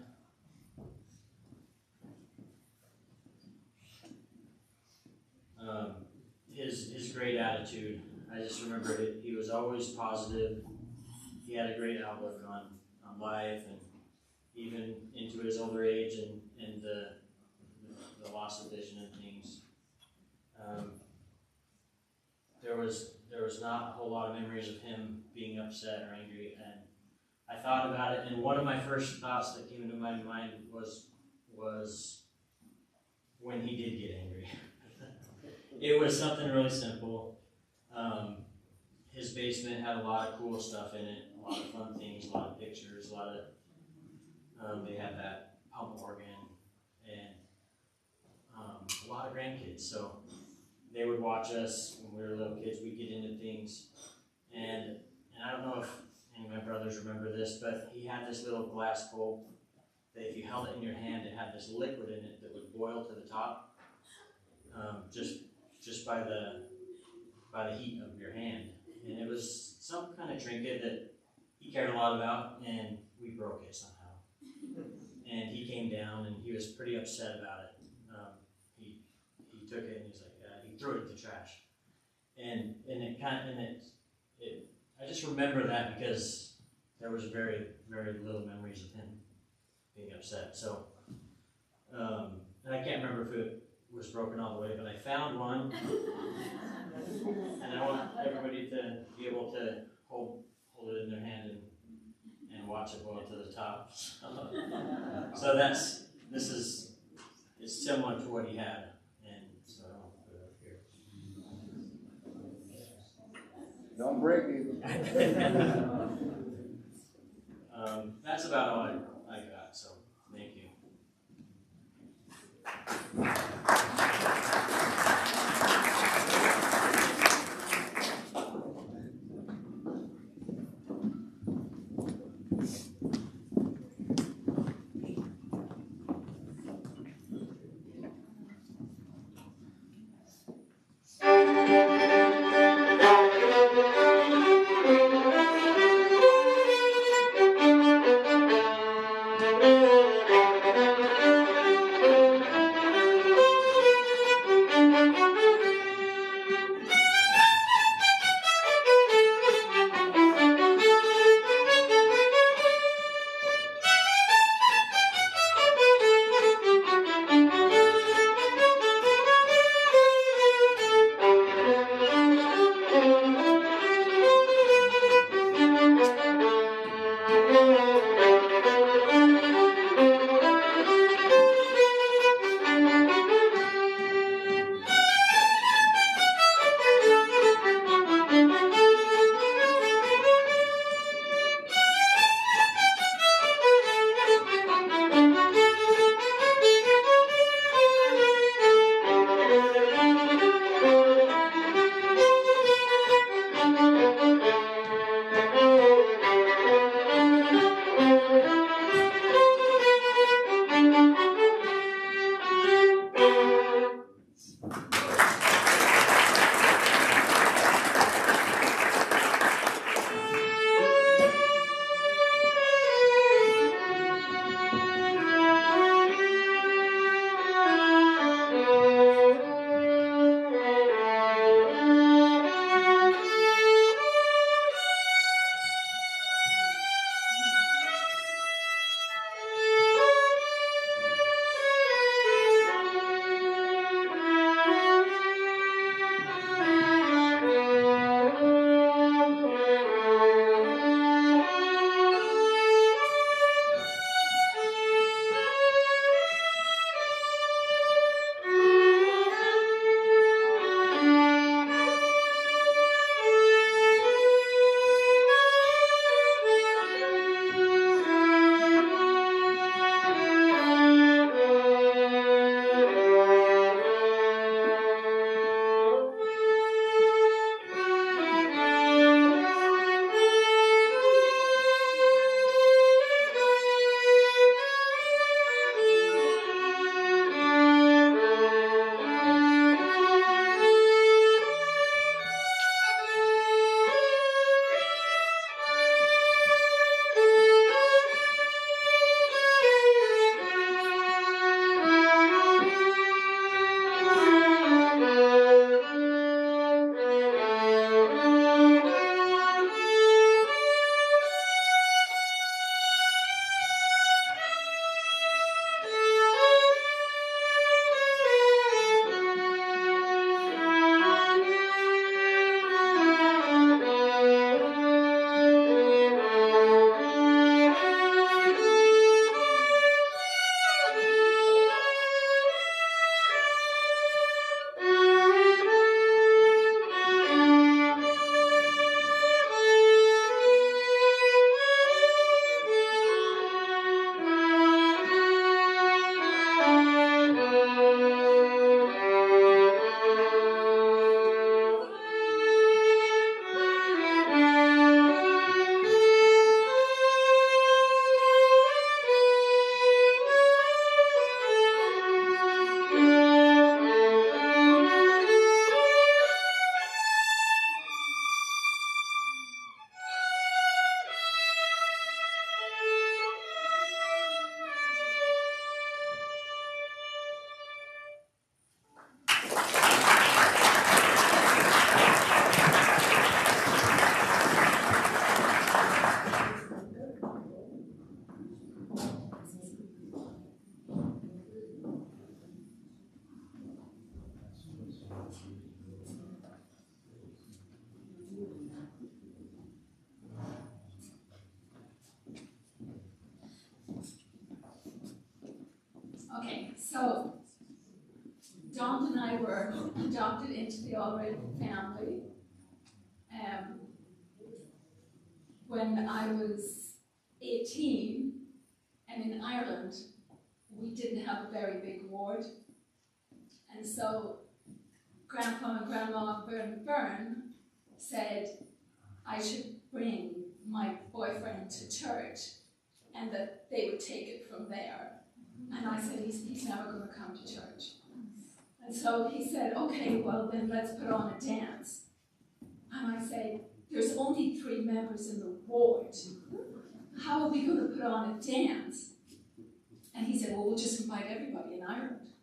his great attitude. I just remember he was always positive. He had a great outlook on life, and even into his older age and the loss of vision and things. There was not a whole lot of memories of him being upset or angry, and I thought about it, and one of my first thoughts that came into my mind was when he did get angry. It was something really simple. His basement had a lot of cool stuff in it, a lot of fun things, a lot of pictures, they had that pump organ, and a lot of grandkids. So they would watch us when we were little kids. We'd get into things, and I don't know if any of my brothers remember this, but he had this little glass bowl that if you held it in your hand, it had this liquid in it that would boil to the top, just by the heat of your hand. And it was some kind of trinket that he cared a lot about, and we broke it somehow. And he came down, and he was pretty upset about it. He took it, and he's like, he threw it in the trash. And I just remember that because there was very, very little memories of him being upset. So, and I can't remember if it was broken all the way, but I found one, and I want everybody to be able to hold it in their hand and watch it boil to the top. So it's similar to what he had, and so I'll put it up here. Don't break it. That's about all I got, so thank you. Okay, so Donna and I were adopted into the Allred family when I was 18, and in Ireland we didn't have a very big ward, and so Grandpa and Grandma Byrne said I should bring my boyfriend to church and that they would take it from there. And I said, he's never going to come to church. And so he said, okay, well then let's put on a dance. And I said, there's only 3 members in the ward. How are we going to put on a dance? And he said, well, we'll just invite everybody in Ireland.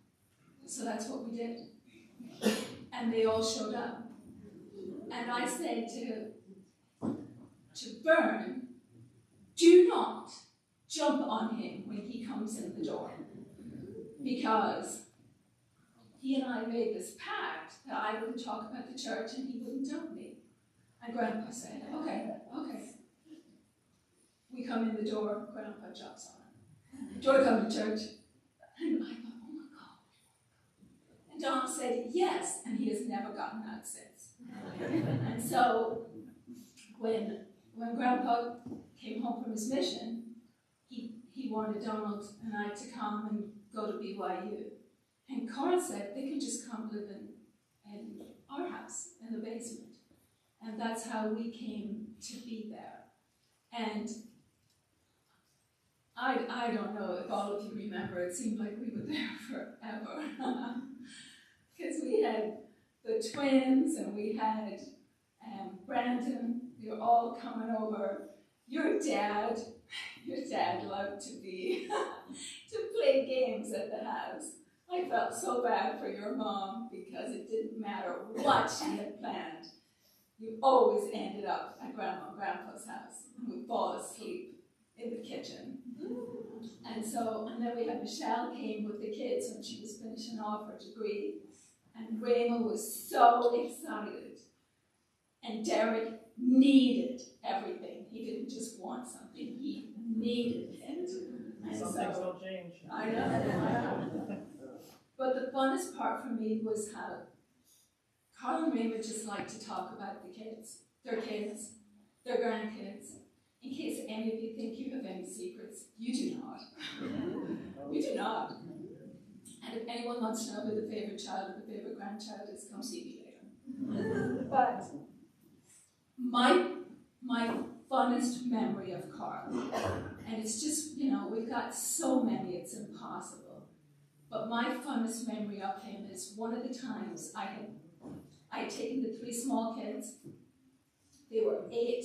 So that's what we did. And they all showed up. And I said to Byrne, do not jump on him when he comes in the door, because he and I made this pact that I wouldn't talk about the church and he wouldn't dump me. And Grandpa said, okay. We come in the door, Grandpa jumps on him. Do you want to come to church? And I thought, oh my God. And Donna said, yes, and he has never gotten out since. And so when Grandpa came home from his mission, he wanted Donald and I to come and go to BYU. And Karl said they can just come live in our house, in the basement. And that's how we came to be there. And I don't know if all of you remember, it seemed like we were there forever. Because we had the twins and we had Brandon, they were all coming over. Your dad loved to play games at the house. I felt so bad for your mom because it didn't matter what she had planned. You always ended up at Grandma and Grandpa's house and would fall asleep in the kitchen. And then we had Michelle came with the kids when she was finishing off her degree. And Raymond was so excited. And Derek needed everything. He didn't just want something, he needed it. And Some things don't change. I know. But the funnest part for me was how Karl and Raymond just like to talk about the kids, their grandkids. In case any of you think you have any secrets, you do not. We do not. And if anyone wants to know who the favorite child or the favorite grandchild is, come see me later. But my funnest memory of Karl, and it's just, we've got so many, it's impossible. But my funnest memory of him is one of the times I had taken the 3 small kids. They were 8,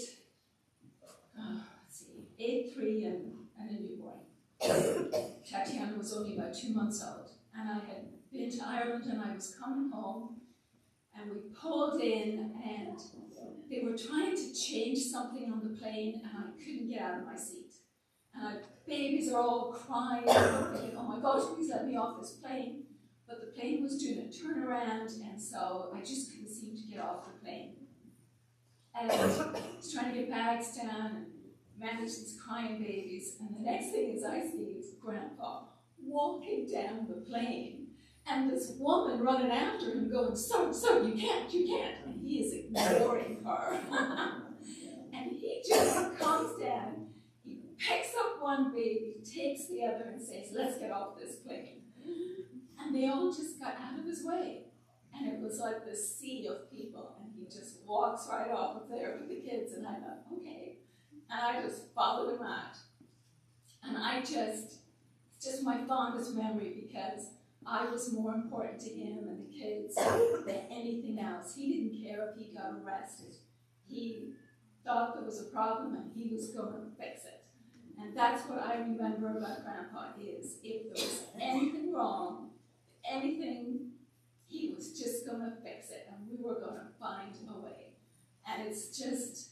3, and a newborn. Tatiana was only about 2 months old. And I had been to Ireland and I was coming home and we pulled in and they were trying to change something on the plane and I couldn't get out of my seat. And babies are all crying, thinking, oh my gosh, please let me off this plane. But the plane was doing a turnaround and so I just couldn't seem to get off the plane. And I was trying to get bags down and manage these crying babies. And the next thing is I see is Grandpa walking down the plane, and this woman running after him going, sir, you can't. And he is ignoring her. And he just comes down, he picks up one baby, takes the other and says, let's get off this plane. And they all just got out of his way. And it was like this sea of people, and he just walks right off of there with the kids, and I thought, okay. And I just followed him out. And it's just my fondest memory because I was more important to him and the kids than anything else. He didn't care if he got arrested. He thought there was a problem and he was going to fix it. And that's what I remember about Grandpa is if there was anything wrong, anything, he was just going to fix it and we were going to find a way. And it's just,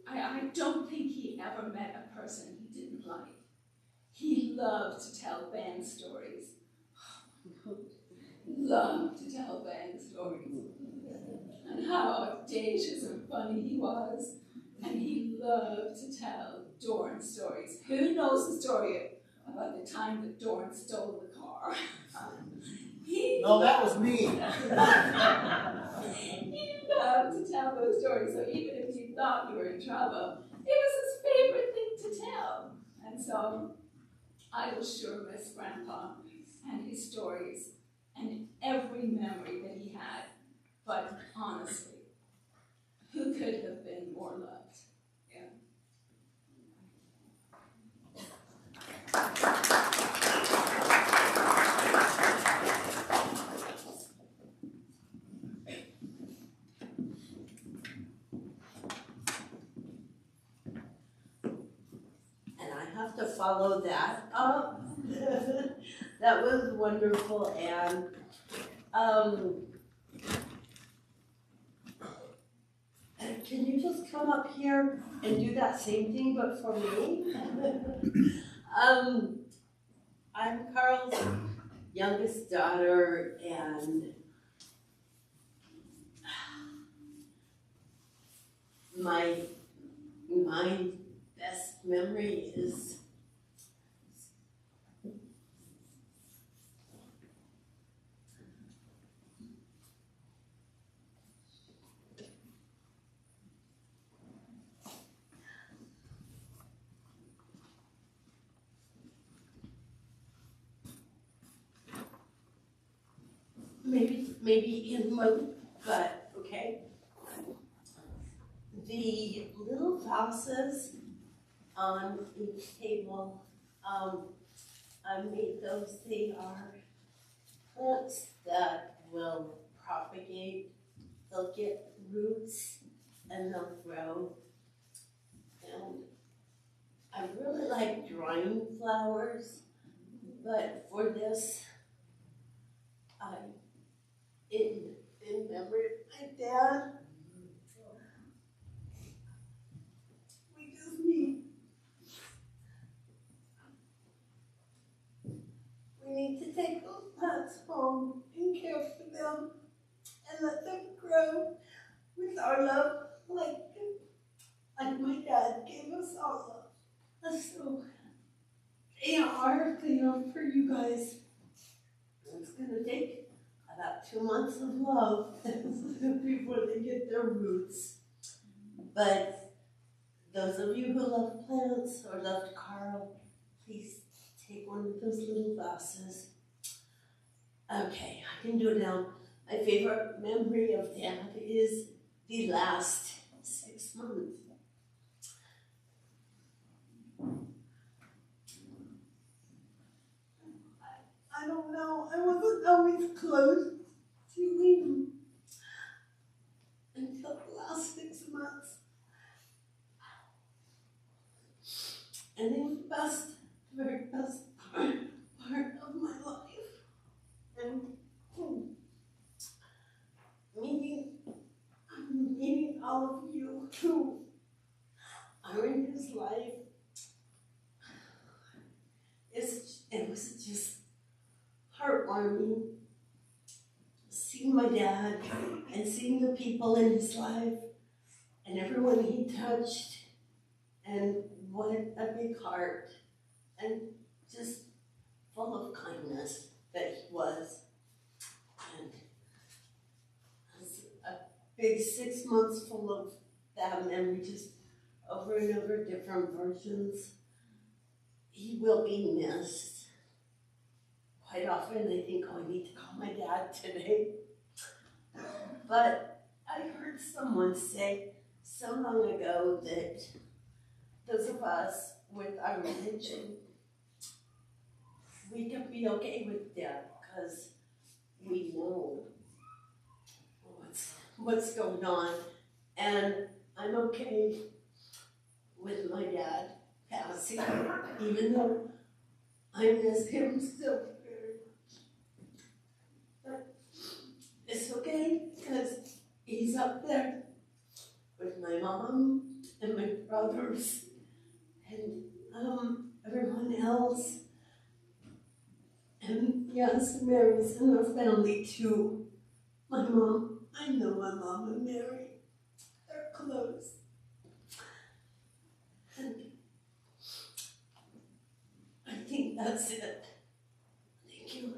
I don't think he ever met a person he didn't like. He loved to tell band stories. Loved to tell band stories. And how audacious and funny he was. And he loved to tell Dorn stories. Who knows the story about the time that Dorn stole the car? No, that was me. He loved to tell those stories, so even if you thought you were in trouble, it was his favorite thing to tell. And so I will sure miss Grandpa and his stories and every memory that he had. But honestly, who could have been more loved? Yeah. And I have to follow that up. That was wonderful, and can you just come up here and do that same thing, but for me? I'm Karl's youngest daughter, and my best memory is maybe in mode, but okay. The little vases on each table, I made those. They are plants that will propagate. They'll get roots and they'll grow. And I really like drawing flowers, but for this, in memory of my dad, we just need to take those plants home and care for them and let them grow with our love, like my dad gave us our love. So they are for you guys. It's gonna take about 2 months of love before they get their roots. But those of you who love plants or loved Karl, please take one of those little vases. Okay, I can do it now. My favorite memory of Dad is the last 6 months. I don't know, I wasn't always close to him until the last 6 months. And it was the very best part of my life. And meeting all of you who are in his life, it was just heartwarming. Seeing my dad and seeing the people in his life and everyone he touched, and what a big heart and just full of kindness that he was. And it was a big 6 months full of that memory, just over and over different versions. He will be missed. Quite often I think, oh, I need to call my dad today. But I heard someone say so long ago that those of us with our religion, we can be okay with death because we know what's going on. And I'm okay with my dad passing, even though I miss him so very much. But it's okay because he's up there with my mom and my brothers and everyone else. And yes, Mary's in our family too. My mom, I know my mom and Mary, they're close. That's it. Thank you.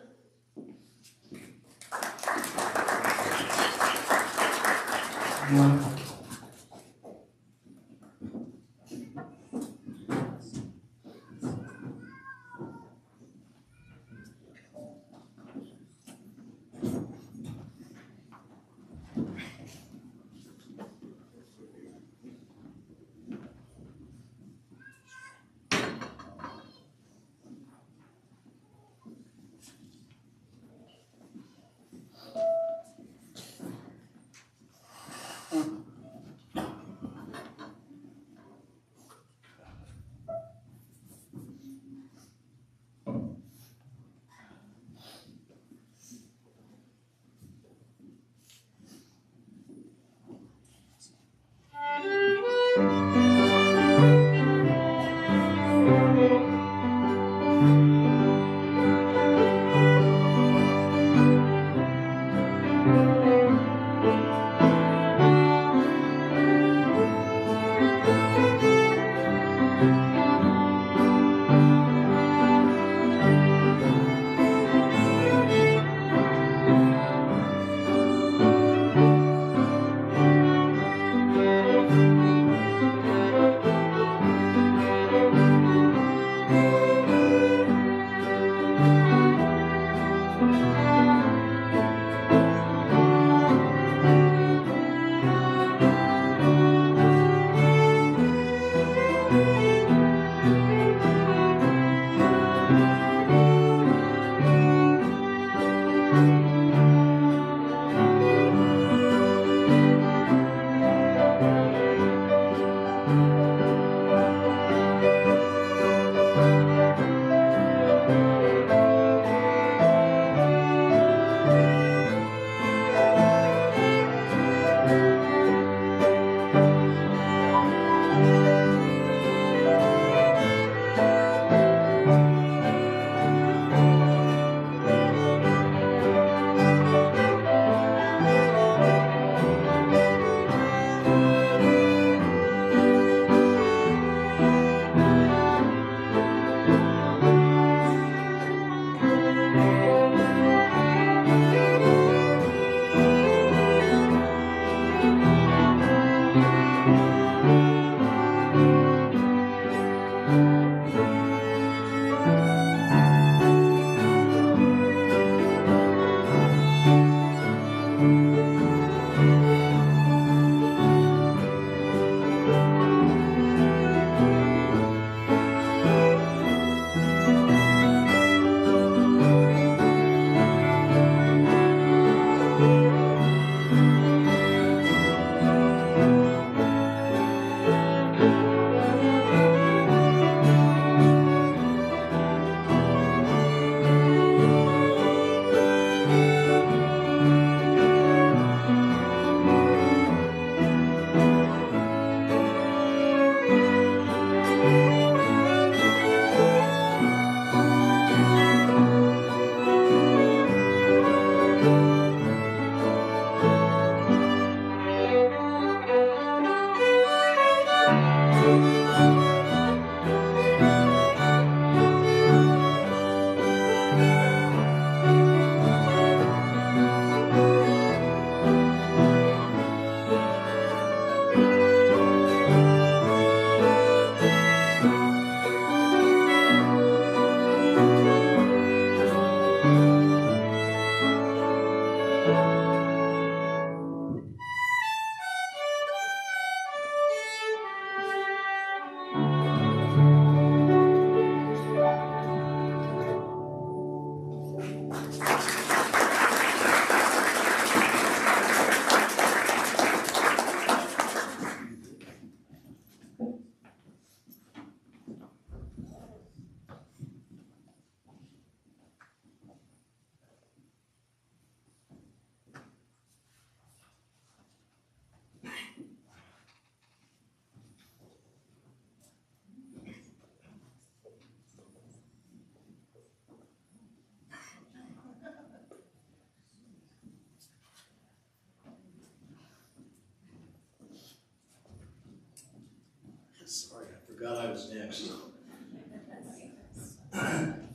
Sorry, I forgot I was next.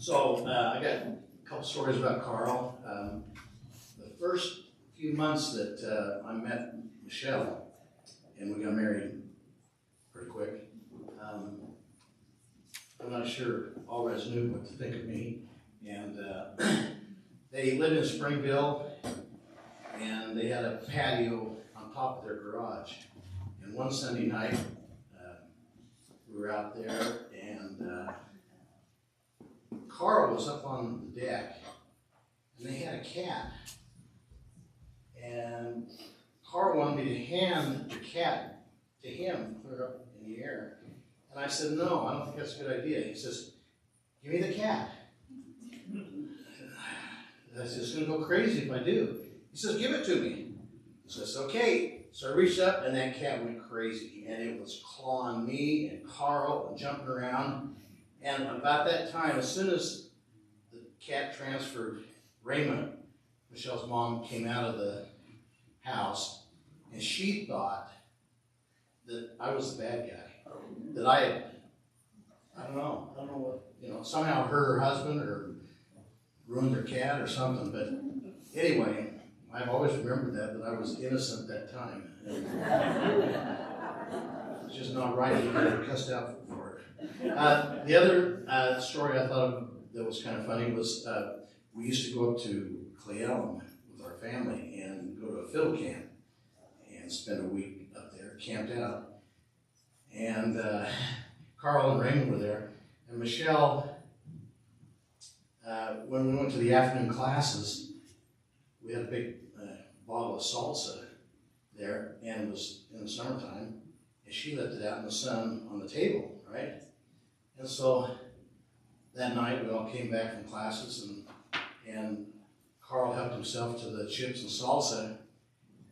So I got a couple stories about Karl. The first few months that I met Michelle, and we got married pretty quick. I'm not sure Allred knew what to think of me, and they lived in Springville, and they had a patio on top of their garage. And one Sunday night, we were out there, and Karl was up on the deck, and they had a cat. And Karl wanted me to hand the cat to him, put it up in the air. And I said, no, I don't think that's a good idea. He says, give me the cat. I said, it's going to go crazy if I do. He says, give it to me. I says, okay. So I reached up, and that cat went crazy. And it was clawing me and Karl and jumping around. And about that time, as soon as the cat transferred, Raymond, Michelle's mom, came out of the house, and she thought that I was the bad guy. That I don't know what, somehow hurt her husband or ruined their cat or something. But anyway, I've always remembered that I was innocent that time. It's just not right to get cussed out for it. The other story I thought of that was kind of funny was we used to go up to Clay Elm with our family and go to a fiddle camp and spend a week up there, camped out. And Karl and Raymond were there. And Michelle, when we went to the afternoon classes, we had a big bottle of salsa there, and it was in the summertime, and she left it out in the sun on the table, right? And so that night we all came back from classes, and Karl helped himself to the chips and salsa,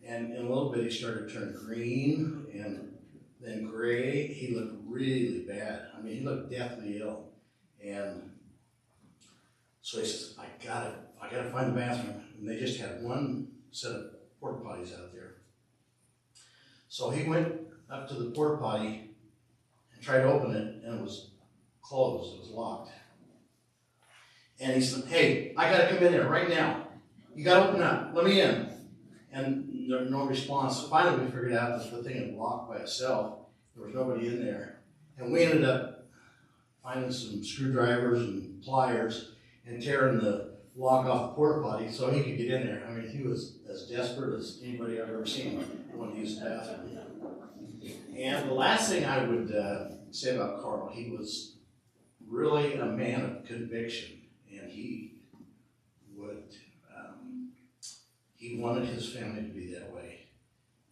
and in a little bit he started to turn green and then gray. He looked really bad. I mean, he looked deathly ill. And so he says, I gotta find the bathroom. And they just had one set of porta potties out there. So he went up to the porta potty and tried to open it, and it was closed, it was locked. And he said, hey, I gotta come in there right now. You gotta open up, let me in. And no response. So finally we figured out that the thing had locked by itself. There was nobody in there. And we ended up finding some screwdrivers and pliers and tearing the lock off the porta potty so he could get in there. I mean, he was as desperate as anybody I've ever seen when he used the bathroom. And the last thing I would say about Karl, he was really a man of conviction. And he wanted his family to be that way.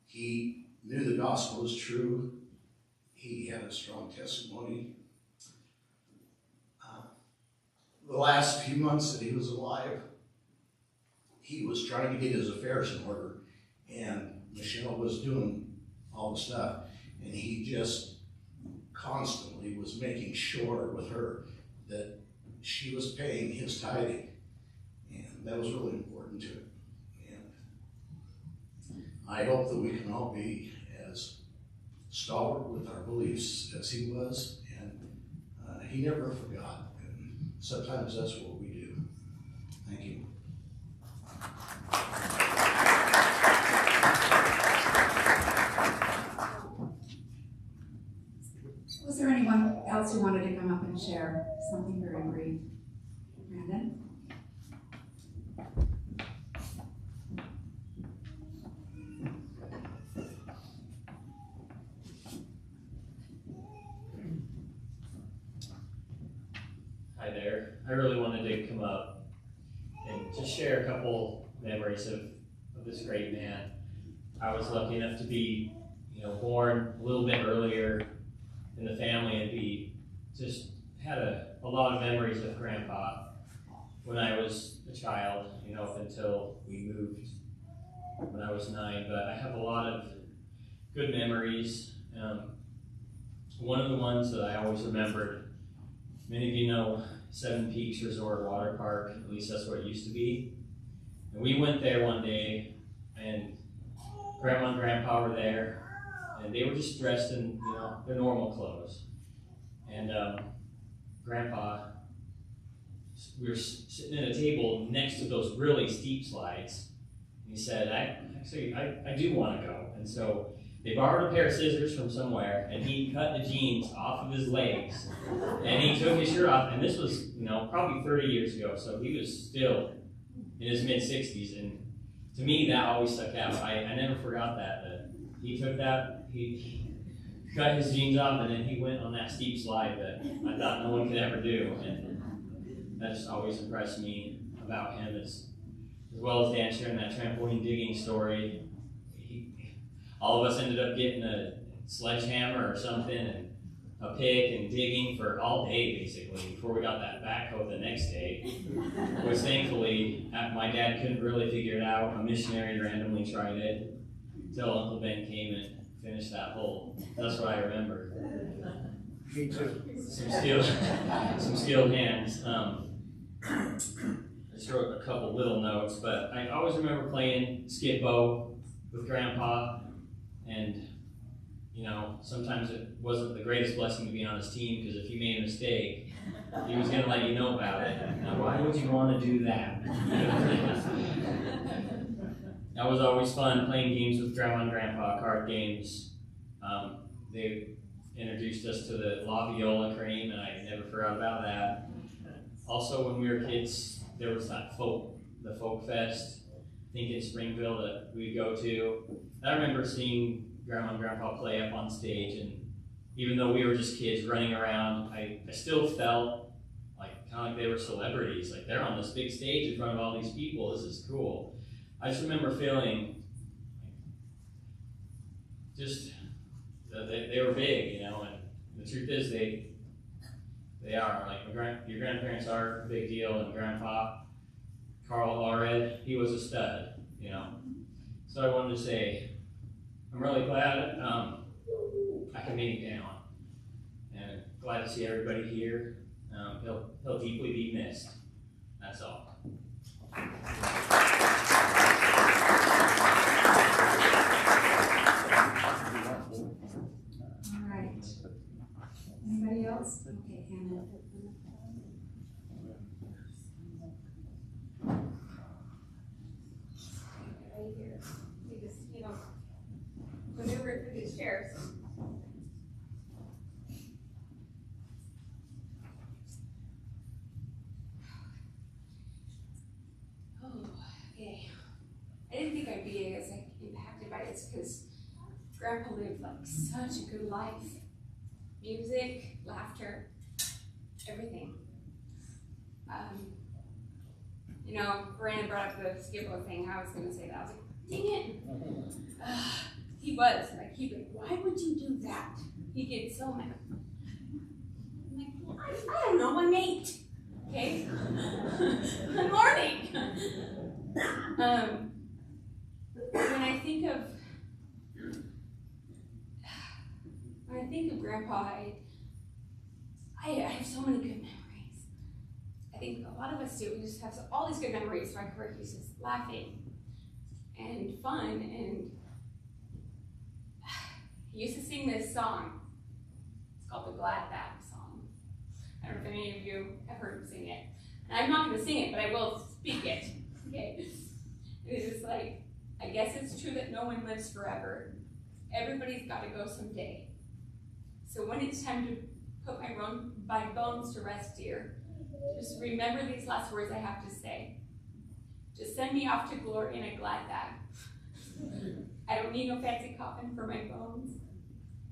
He knew the gospel was true. He had a strong testimony. The last few months that he was alive, he was trying to get his affairs in order, and Michelle was doing all the stuff, and he just constantly was making sure with her that she was paying his tithing, and that was really important to him. And I hope that we can all be as stalwart with our beliefs as he was, and he never forgot. And sometimes that's what we do. Thank you. Was there anyone else who wanted to come up and share something very brief? Brandon? Hi there. I really wanted to come up and just share a couple memories of this great man. I was lucky enough to be, born a little bit earlier in the family and just had a lot of memories of Grandpa when I was a child, up until we moved when I was 9. But I have a lot of good memories. One of the ones that I always remembered, many of you know Seven Peaks Resort Water Park, at least that's what it used to be. And we went there one day, and Grandma and Grandpa were there, and they were just dressed in their normal clothes. And Grandpa we were sitting at a table next to those really steep slides. And he said, I do want to go. And so they borrowed a pair of scissors from somewhere, and he cut the jeans off of his legs, and he took his shirt off. And this was, probably 30 years ago, so he was still in his mid-60s. And to me, that always stuck out. I never forgot that he took that, he cut his jeans off, and then he went on that steep slide that I thought no one could ever do. And that just always impressed me about him, as well as Dan sharing that trampoline digging story. All of us ended up getting a sledgehammer or something and a pick and digging for all day, basically, before we got that backhoe the next day, which thankfully my dad couldn't really figure it out. A missionary randomly tried it until Uncle Ben came and finished that hole. That's what I remember. Me too. Some skilled hands. I just wrote a couple little notes, but I always remember playing skip-bo with Grandpa. And, sometimes it wasn't the greatest blessing to be on his team, because if he made a mistake, he was going to let you know about it. Now, why would you want to do that? That was always fun, playing games with Grandma and Grandpa, card games. They introduced us to the La Viola cream, and I never forgot about that. Also, when we were kids, there was the Folk Fest, I think in Springfield, that we'd go to. I remember seeing Grandma and Grandpa play up on stage, and even though we were just kids running around, I still felt kind of like they were celebrities. Like, they're on this big stage in front of all these people. This is cool. I just remember feeling just that they were big, and the truth is they are. Like, your grandparents are a big deal, and Grandpa, Karl, Allred, he was a stud, So I wanted to say, I'm really glad I can make it down, and glad to see everybody here. He'll deeply be missed. That's all. All right. Anybody else? Okay, Hannah. Right here. You just, maneuver through these chairs. Oh, okay. I didn't think I'd be as impacted by this because Grandpa lived such a good life. Music, laughter, everything. Brandon brought up the skip-bo thing. I was going to say that. I was like, dang it. He was. He'd be like, why would you do that? He'd get so mad. I'm like, well, I don't know. I'm 8. Okay? Good morning. When I think of Grandpa, I have so many good memories. I think a lot of us do. We just have all these good memories. My Kurt was just laughing and fun, and he used to sing this song. It's called the Glad Bag song. I don't know if any of you have heard him sing it. And I'm not going to sing it, but I will speak it. Okay? It's just I guess it's true that no one lives forever. Everybody's got to go someday. So when it's time to put my bones to rest, dear, just remember these last words I have to say. Just send me off to glory in a glad bag. I don't need no fancy coffin for my bones.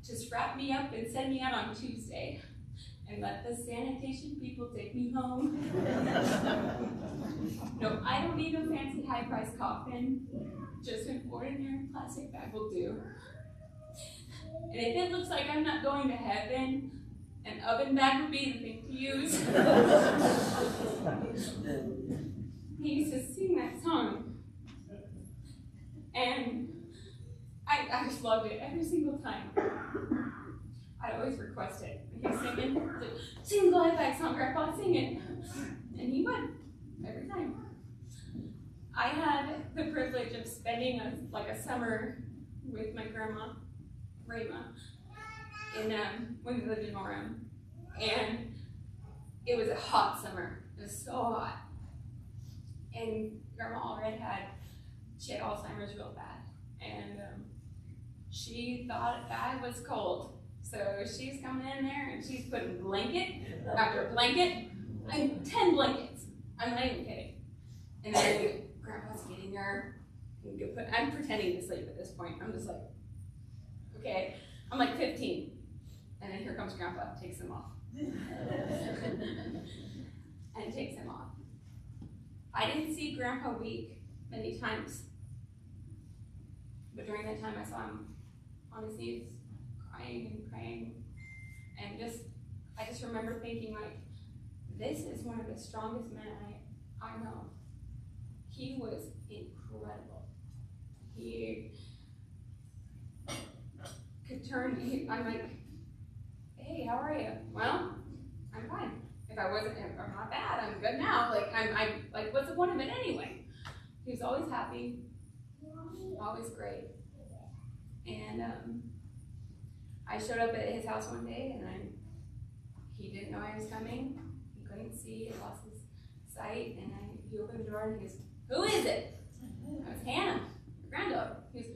Just wrap me up and send me out on Tuesday. And let the sanitation people take me home. No, I don't need a fancy high-priced coffin. Just an ordinary plastic bag will do. And if it looks like I'm not going to heaven, an oven bag would be the thing to use. He used to sing that song. And I just loved it every single time. I'd always request it. He's singing, sing the Glad Bag song, Grandpa, sing it. And he would, every time. I had the privilege of spending a summer with my grandma, Rayma, when we lived in Orem. And it was a hot summer. It was so hot. And Grandma Allred she had Alzheimer's real bad. And she thought I was cold. So she's coming in there and she's putting blanket after blanket, 10 blankets. I'm not even kidding. And then Grandpa's getting her. I'm pretending to sleep at this point. I'm just like, okay. I'm like 15. And then here comes Grandpa, takes him off. And takes him off. I didn't see Grandpa weak many times. But during that time I saw him on his knees, crying and praying. And I just remember thinking, like, this is one of the strongest men I know. He was incredible. He could turn, I'm like, hey, how are you? Well, I'm fine. If I'm not bad, I'm good now. Like, I'm like, what's the point of it anyway? He was always happy, always great. And I showed up at his house one day, and he didn't know I was coming. He couldn't see, he lost his sight, and he opened the door and he goes, who is it? I was Hannah, your granddaughter. He goes,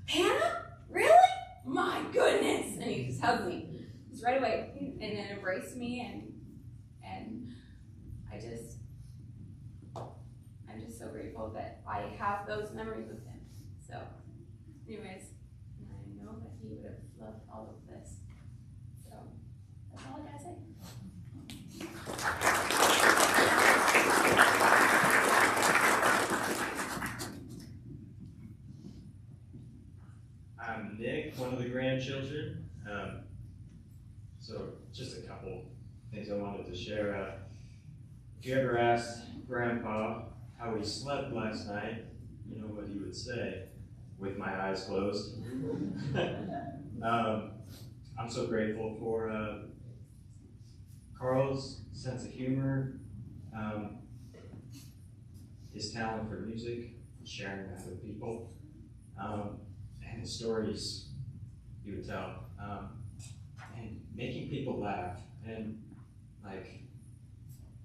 Hannah? Really? My goodness! And he just hugged me. Just right away. And then embraced me, and I'm just so grateful that I have those memories with him. So, anyways, I know that he would have loved all of this. So, that's all I gotta say. I'm Nick, one of the grandchildren. So just a couple things I wanted to share. If you ever asked Grandpa how he slept last night, you know what he would say, with my eyes closed. I'm so grateful for Karl's sense of humor, his talent for music, sharing that with people, and the stories he would tell, and making people laugh. And like,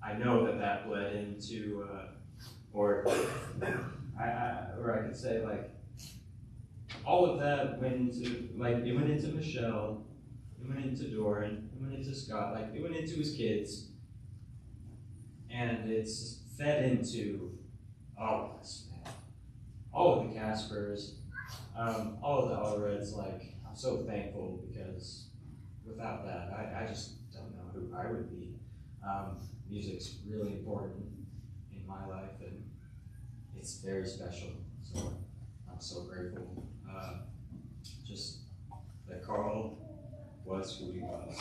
I know that bled into, or I could say, like, all of that went into, like, it went into Michelle, it went into Doran, it went into Scott, like, it went into his kids, and it's fed into all of us, man. All of the Caspers, all of the Allreds. Like, I'm so thankful, because without that, I just don't know who I would be. Music's really important in my life, and it's very special, so I'm so grateful. Just that Karl was who he was.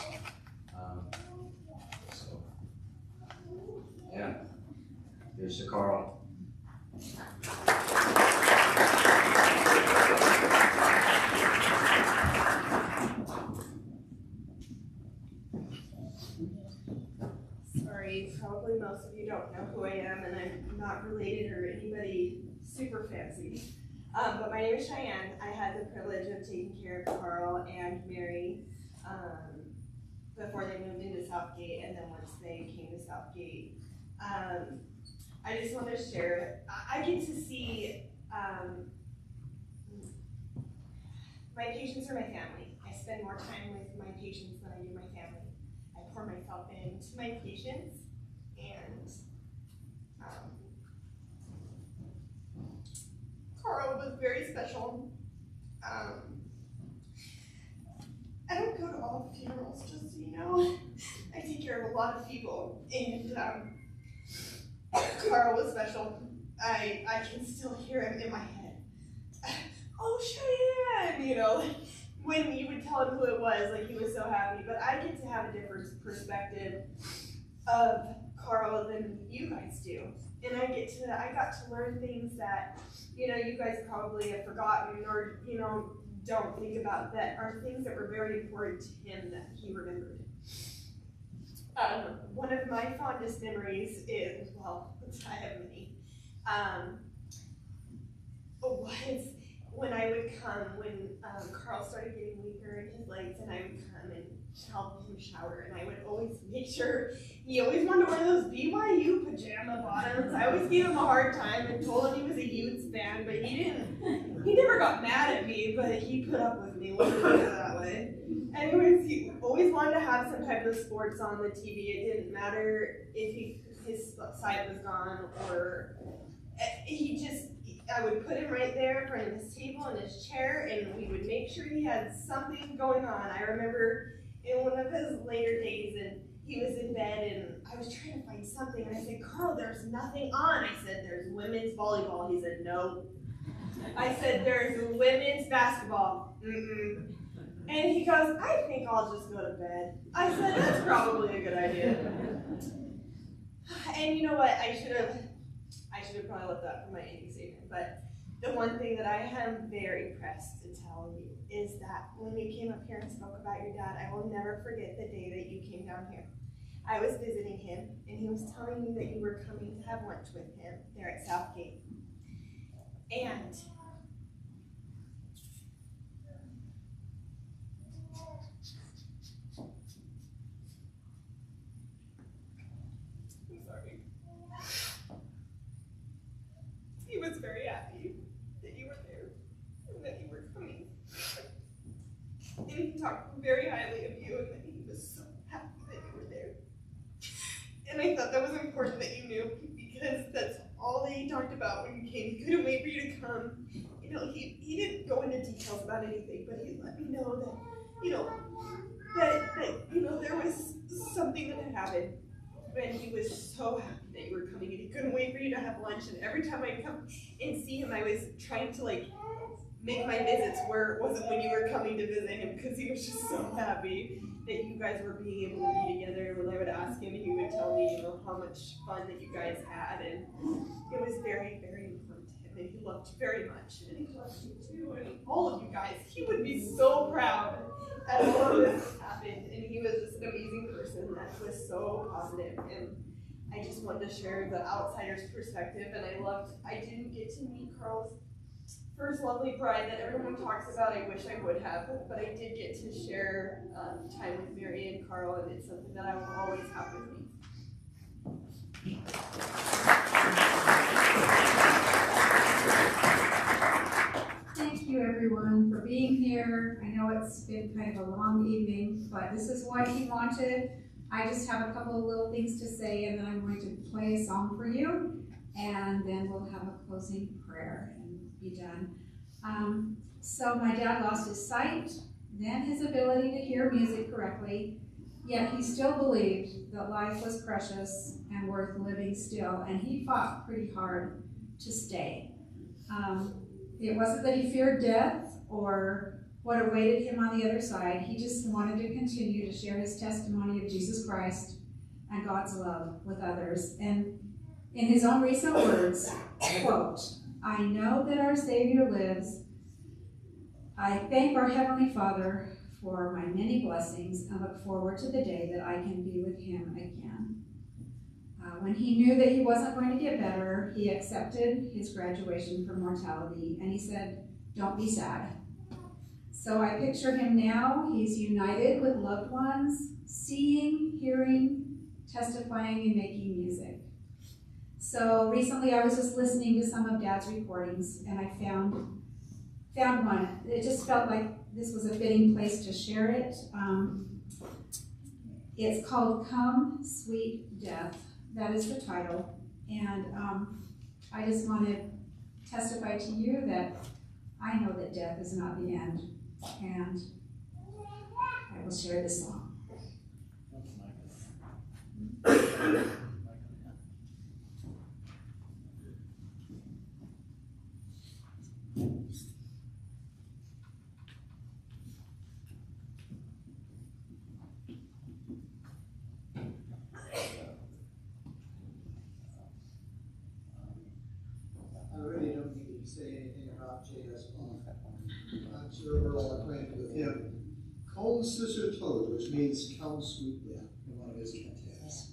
So, yeah, here's to Karl. Sorry, probably most of you don't know who I am, and I'm not related or anybody super fancy. But my name is Cheyenne. I had the privilege of taking care of Karl and Mary before they moved into Southgate, and then once they came to Southgate. I just want to share, I get to see, my patients are my family. I spend more time with my patients than I do my family. I pour myself into my patients, and Karl was very special. I don't go to all the funerals, just so you know. I take care of a lot of people, and Karl was special. I can still hear him in my head. Oh, Cheyenne, you know, when you would tell him who it was, like, he was so happy. But I get to have a different perspective of Karl than you guys do. And I got to learn things that, you know, you guys probably have forgotten, or, you know, don't think about, that are things that were very important to him that he remembered. One of my fondest memories is, well, I have many, was when I would come, when Karl started getting weaker in his legs, and I would come and help him shower, and I would always make sure he always wanted to wear those BYU pajama bottoms. I always gave him a hard time and told him he was a Utes fan, but he never got mad at me, but he put up with me, let's put it that way. Anyways, he always wanted to have some type of sports on the TV. It didn't matter if his side was gone or I would put him right there in front of his table in his chair, and we would make sure he had something going on. I remember in one of his later days, and he was in bed, and I was trying to find something, and I said, Karl, there's nothing on. I said, there's women's volleyball. He said, no. I said, there's women's basketball. Mm-mm. And he goes, I think I'll just go to bed. I said, that's probably a good idea. And you know what, I should have probably left that for my ending statement, but the one thing that I am very pressed to tell you is that when you came up here and spoke about your dad, I will never forget the day that you came down here. I was visiting him, and he was telling me that you were coming to have lunch with him there at Southgate. And he was very happy that you were there and that you were coming. And he talked very highly of you and that he was so happy that you were there. And I thought that was important that you knew, because that's all that he talked about when you came. He couldn't wait for you to come. You know, he didn't go into details about anything, but he let me know that there was something that had happened. And he was so happy that you were coming, and he couldn't wait for you to have lunch. And every time I'd come and see him, I was trying to make my visits where it wasn't when you were coming to visit him, because he was just so happy that you guys were being able to be together. And when I would ask him, he would tell me, how much fun that you guys had, and it was very, very important to him, and he loved you very much, and he loved you too, and all of you guys. He would be so proud that all of this happened, and he was just an amazing person that was so positive, and I just wanted to share the outsider's perspective. And I didn't get to meet Karl's first lovely bride that everyone talks about. I wish I would have, but I did get to share time with Mary and Karl, and it's something that I will always have with me. Thank you, everyone, for being here. I know it's been kind of a long evening, but this is what he wanted. I just have a couple of little things to say, and then I'm going to play a song for you, and then we'll have a closing prayer and be done. So my dad lost his sight, then his ability to hear music correctly, yet he still believed that life was precious and worth living still, and he fought pretty hard to stay. It wasn't that he feared death or what awaited him on the other side. He just wanted to continue to share his testimony of Jesus Christ and God's love with others. And in his own recent words, quote, I know that our Savior lives. I thank our Heavenly Father for my many blessings and look forward to the day that I can be with him again. When he knew that he wasn't going to get better, he accepted his graduation from mortality, and he said, don't be sad. So I picture him now. He's united with loved ones, seeing, hearing, testifying, and making music. So recently I was just listening to some of Dad's recordings, and I found one. It just felt like this was a fitting place to share it. It's called Come, Sweet Death. That is the title. And I just want to testify to you that I know that death is not the end. And I will share this song. I really don't need to say anything about J.S. Bond. I'm sure we're all acquainted with him. Come Sister Toad, which means come sweet death, in one of his cantatas.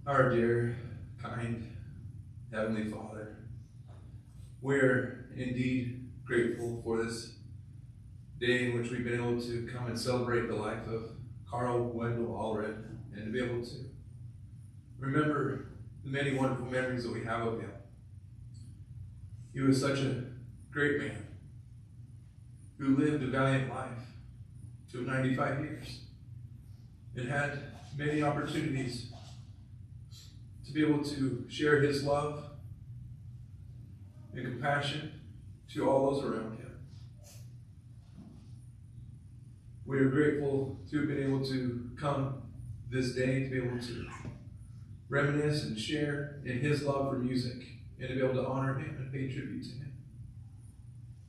Our dear, kind Heavenly Father, we're indeed grateful for this day in which we've been able to come and celebrate the life of Karl Allred, and to be able to remember the many wonderful memories that we have of him. He was such a great man who lived a valiant life to 95 years and had many opportunities to be able to share his love and compassion to all those around him. We are grateful to have been able to come this day to be able to reminisce and share in his love for music and to be able to honor him and pay tribute to him.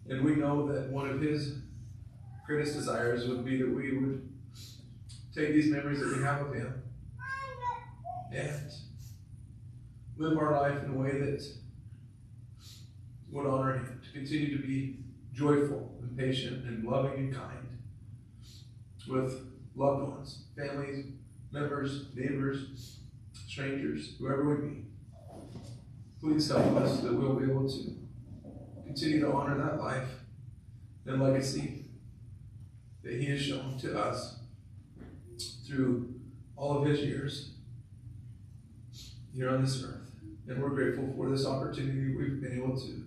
And we know that one of his greatest desires would be that we would take these memories that we have of him and live our life in a way that would honor him, to continue to be joyful and patient and loving and kind with loved ones, families, members, neighbors, strangers, whoever we meet. Please help us that we'll be able to continue to honor that life and legacy that he has shown to us through all of his years here on this earth. And we're grateful for this opportunity we've been able to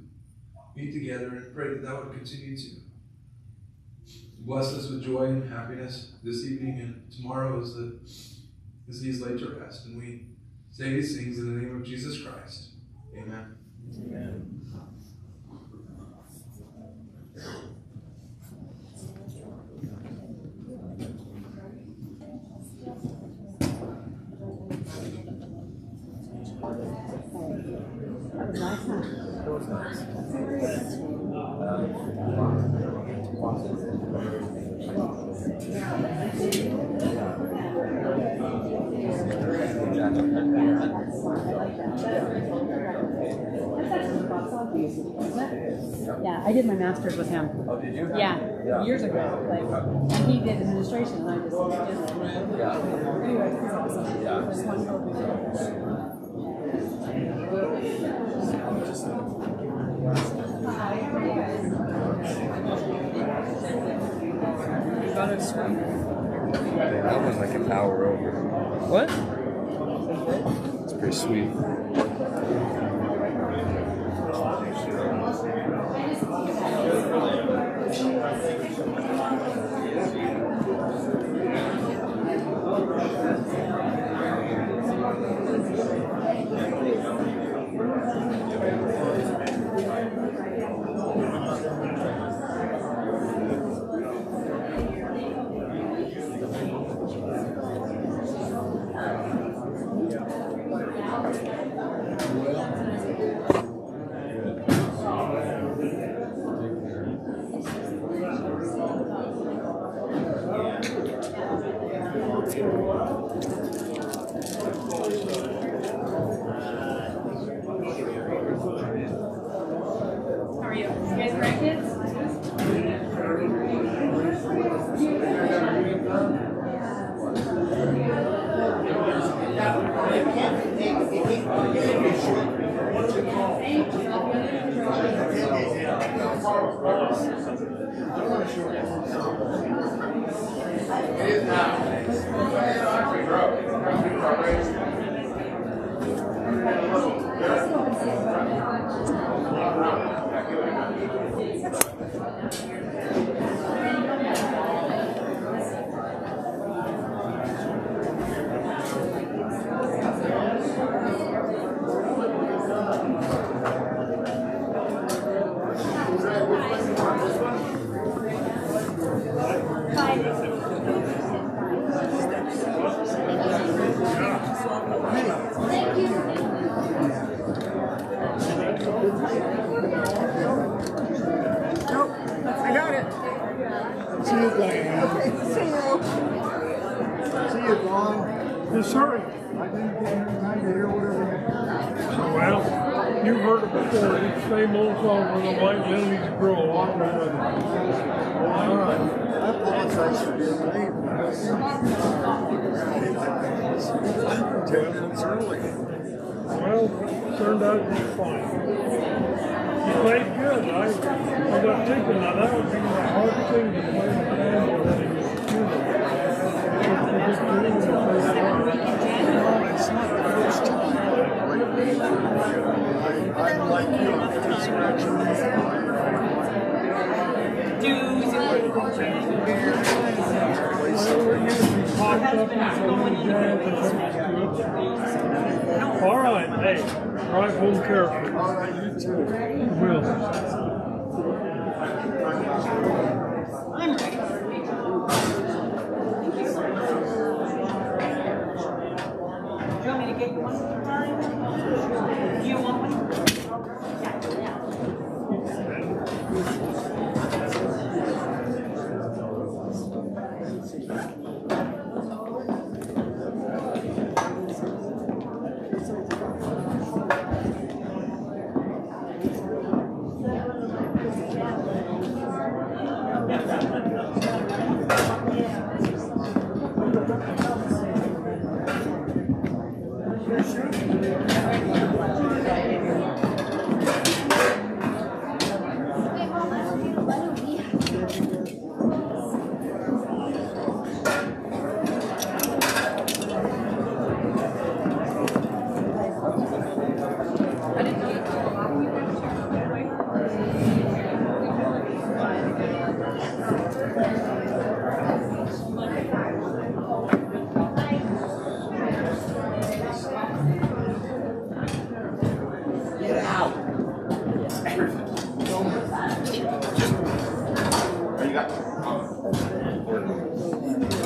meet together and pray that that would continue to bless us with joy and happiness this evening and tomorrow as he is laid to rest. And we say these things in the name of Jesus Christ. Amen. Amen. That was nice, huh? That was nice. Yeah, I did my master's with him. Oh, did you? Yeah, years ago. Like, and he did administration, and I just anyway, it's awesome. Yeah. Just wonderful. That was like an hour over. What? It's pretty sweet. Well, are you? You guys grandkids? I got it. See you, Diane. Okay, see you. See you, Dawn. Yes, sir. I didn't get any time to hear whatever. Well, you've heard it before. It's the same old song when the white lilies grow. All right. I apologize for being late. I'm 10 minutes early. Well, it turned out to be fine. You played good. I got thinking now that would be a hard thing to play the band with any It's not the first time. I'm like you. I'm All right, hey, drive home carefully. All right, you too. Will. I'm ready. Do you want me to get you one? Do you want one?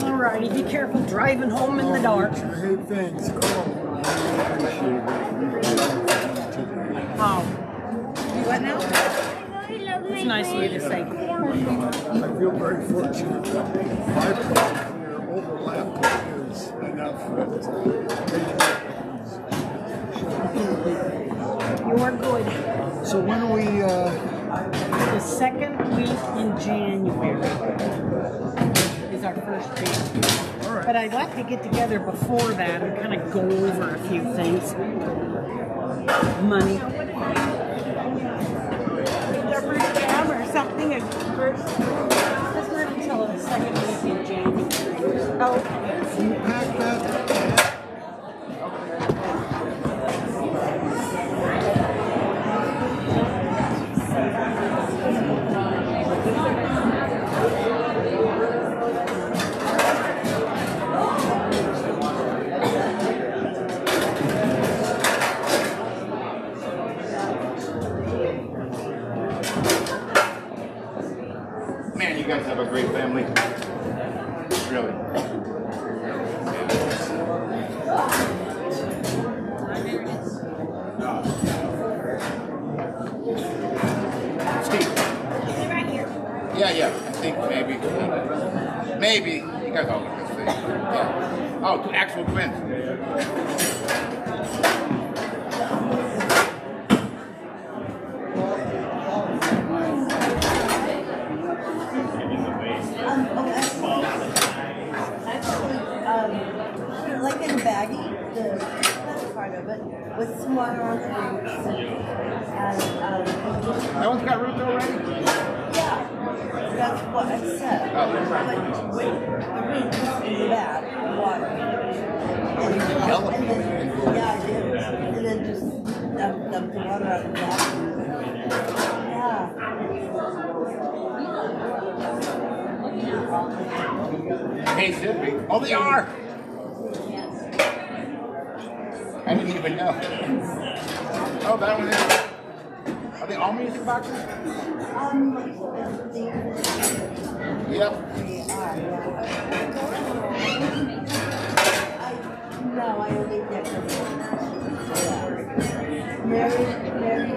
Alrighty, be careful driving home in the dark. Hey, thanks, Karl. Oh. You what now? It's nice of you to say. I feel very fortunate that my problem here overlapped is enough You are good. So when are we, The second week in January is our first date. But I'd like to get together before that and kind of go over a few things. Money. Our first jam or something. Let's not until the second week in January. Oh. Can you pack that? Man, you guys have a great family. Really. Steve. Right here. Yeah, I think maybe. You guys all look the same. Yeah. Oh, two actual twins. Like in a baggie, the left part of it, with some water on the roots. And, that one's got roots already? Yeah, that's what I said. But with the roots in the bag, water. And then, yeah, I did. And then just dump the water out of the bag. Yeah. Hey, Zippy. Oh, they are! I didn't even know. Oh, that one is. Are they all music boxes? Yep. Yep. They are, no, I only get them. Yeah. Mary.